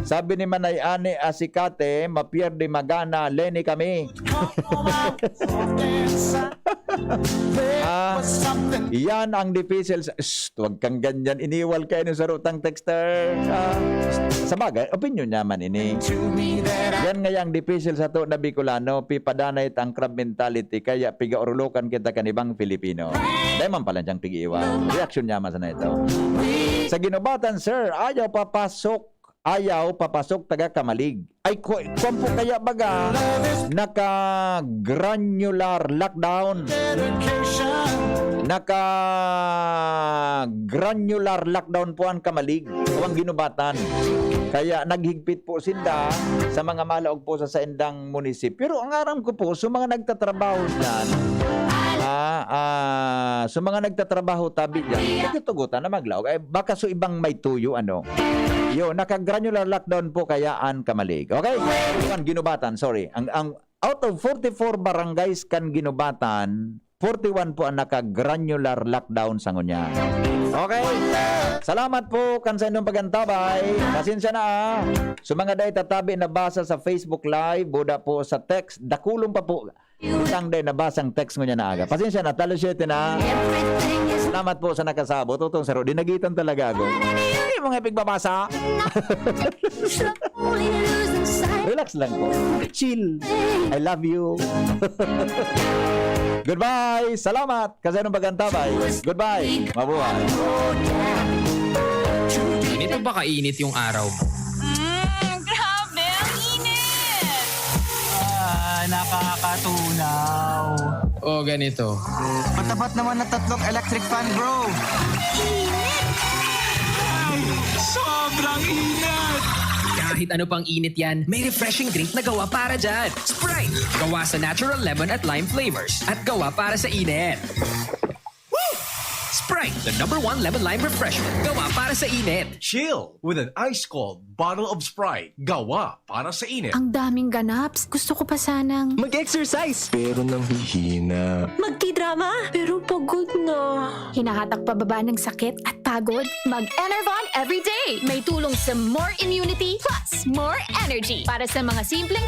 Sabi ni Manay-ani Asikate, mapierde magana, Lenny kami. Yan ang difficile. Huwag kang ganyan. Iniwal kayo ng sarutang texter. Sa bagay, opinion niya man ini. Yan nga yung difficile sa to na Bicolano. Pipadanay ang crab mentality. Kaya piga-urulokan kita kanibang Filipino. Dahil man pala siyang pigi-iwan. Reaction niya man sa na ito. Sa ginubatan, sir, ayaw papasok taga Kamalig. Ay, kung po kaya baga, naka-granular lockdown. Naka-granular lockdown po ang Kamalig. Ang ginubatan. Kaya naghigpit po sinda sa mga malaog po sa saindang munisipyo. Pero ang aram ko po, sa mga nagtatrabaho dyan, sa mga nagtatrabaho tabi dyan, nagtutugutan na maglaog. Ay, baka so ibang may tuyo, ano. Yo, naka-granular lockdown po kayaan Kamalig. Okay? Ang ginubatan, sorry. Ang out of 44 barangays kan ginubatan, 41 po ang naka-granular lockdown sa ngunya. Okay? Salamat po kan sa inyong pagantabay. Pasensya na So mga day tatabi na basa sa Facebook Live, buda po sa text, dakulong pa po. Isang day nabasang text ngunya na aga. Pasensya na, talo 7 na. Salamat po sa nakasabot. Tutong saro, dinagitan talaga ako. Ay, mga pigbabasa. Relax lang po. Chill. I love you. Goodbye. Salamat. Kasi nung pagantabay. Goodbye. Mabuhay. Ganito ba kainit yung araw mo? Grabe, ang init! Nakakatunaw. O ganito. Matapat naman na 3 electric fan, bro. Sobrang init! Kahit ano pang init yan, may refreshing drink na gawa para dyan. Sprite! Gawa sa natural lemon at lime flavors. At gawa para sa init. Sprite, the #1 lemon lime refreshment. Gawa para sa init. Chill with an ice-cold bottle of Sprite. Gawa para sa init. Ang daming ganaps. Gusto ko pa sanang Mag-exercise. Pero nanghihina. magkidrama, pero pagod na. Hinahatak pababa ng sakit at pagod. Mag-Enervon everyday. May tulong sa more immunity plus more energy. Para sa mga simpleng